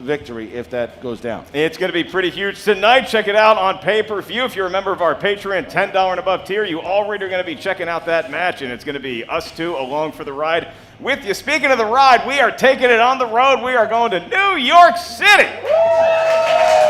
Speaker 2: victory if that goes down.
Speaker 3: It's going to be pretty huge tonight. Check it out on pay-per-view. If you're a member of our Patreon $10 and above tier, you already are going to be checking out that match, and it's going to be us two along for the ride with you. Speaking of the ride, we are taking it on the road. We are going to New York City.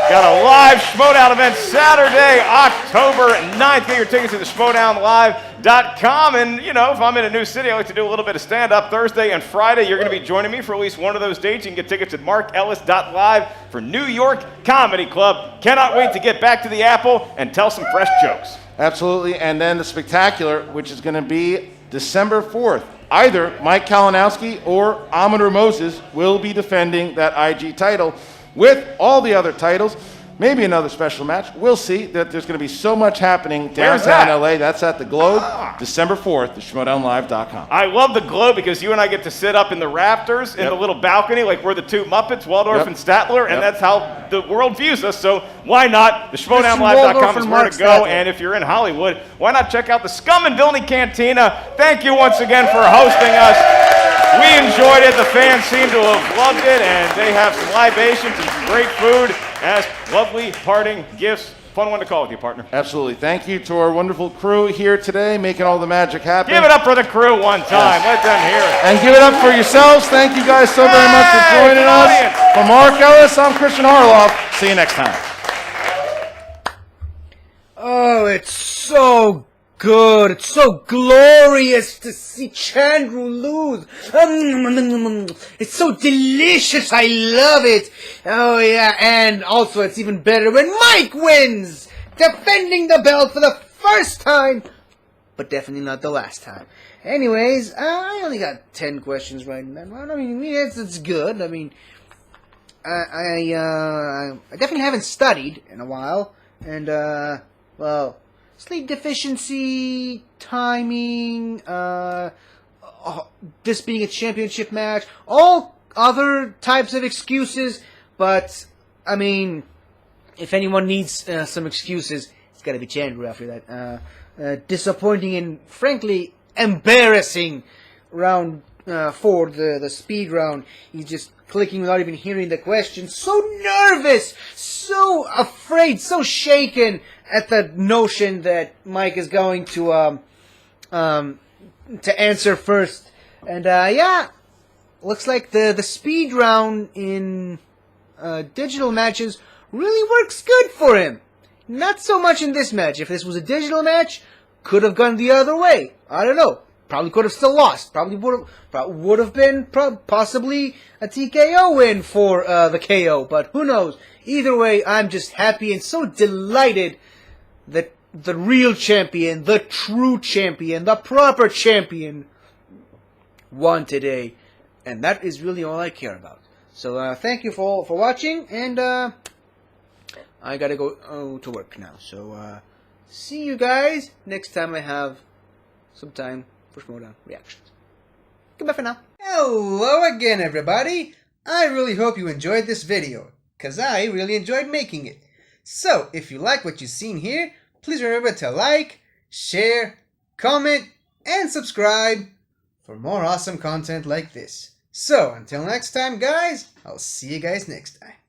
Speaker 3: Got a live Schmoedown event Saturday, October 9th. Get your tickets at theschmoedownlive.com. And, you know, if I'm in a new city, I like to do a little bit of stand-up. Thursday and Friday, you're going to be joining me for at least one of those dates. You can get tickets at markellis.live for New York Comedy Club. Cannot wait to get back to the Apple and tell some fresh jokes.
Speaker 2: Absolutely. And then the Spectacular, which is going to be December 4th. Either Mike Kalinowski or Amadou Moses will be defending that IG title with all the other titles. Maybe another special match. We'll see. That there's going to be so much happening downtown LA. That's at the Globe, December 4th, theschmoedownlive.com.
Speaker 3: I love the Globe because you and I get to sit up in the rafters in the little balcony like we're the two Muppets, Waldorf and Statler, and that's how the world views us. So why not? Theschmoedownlive.com is where to go. And if you're in Hollywood, why not check out the Scum and Villainy Cantina? Thank you once again for hosting us. We enjoyed it. The fans seem to have loved it, and they have some libations and some great food as lovely parting gifts. Fun one to call with you, partner.
Speaker 2: Absolutely. Thank you to our wonderful crew here today, making all the magic happen.
Speaker 3: Give it up for the crew one time. Let them hear it.
Speaker 2: And give it up for yourselves. Thank you guys so very much for joining us. For Mark Ellis, I'm Christian Harloff. See you next time.
Speaker 1: Oh, it's so good. It's so glorious to see Chandru lose. It's so delicious. I love it. Oh, yeah. And also, it's even better when Mike wins, defending the belt for the first time, but definitely not the last time. Anyways, I only got 10 questions right now. I mean, it's good. I mean, I definitely haven't studied in a while. And, well, sleep deficiency, timing, this being a championship match, all other types of excuses. But, I mean, if anyone needs some excuses, it's got to be Chandru after that. Disappointing and, frankly, embarrassing round 4, the speed round. He's just clicking without even hearing the question. So nervous, so afraid, so shaken at the notion that Mike is going to answer first And yeah, looks like the speed round in digital matches really works good for him. Not so much in this match. If this was a digital match, could have gone the other way. I don't know. Probably could have still lost. Probably would have been possibly a TKO win for the KO. But who knows? Either way, I'm just happy and so delighted that the real champion, the true champion, the proper champion won today. And that is really all I care about. So thank you for watching, and I gotta go to work now. So see you guys next time I have some time for Schmoedown reactions. Goodbye for now. Hello again, everybody. I really hope you enjoyed this video, cause I really enjoyed making it. So if you like what you've seen here, please remember to like, share, comment, and subscribe for more awesome content like this. So until next time, guys, I'll see you guys next time.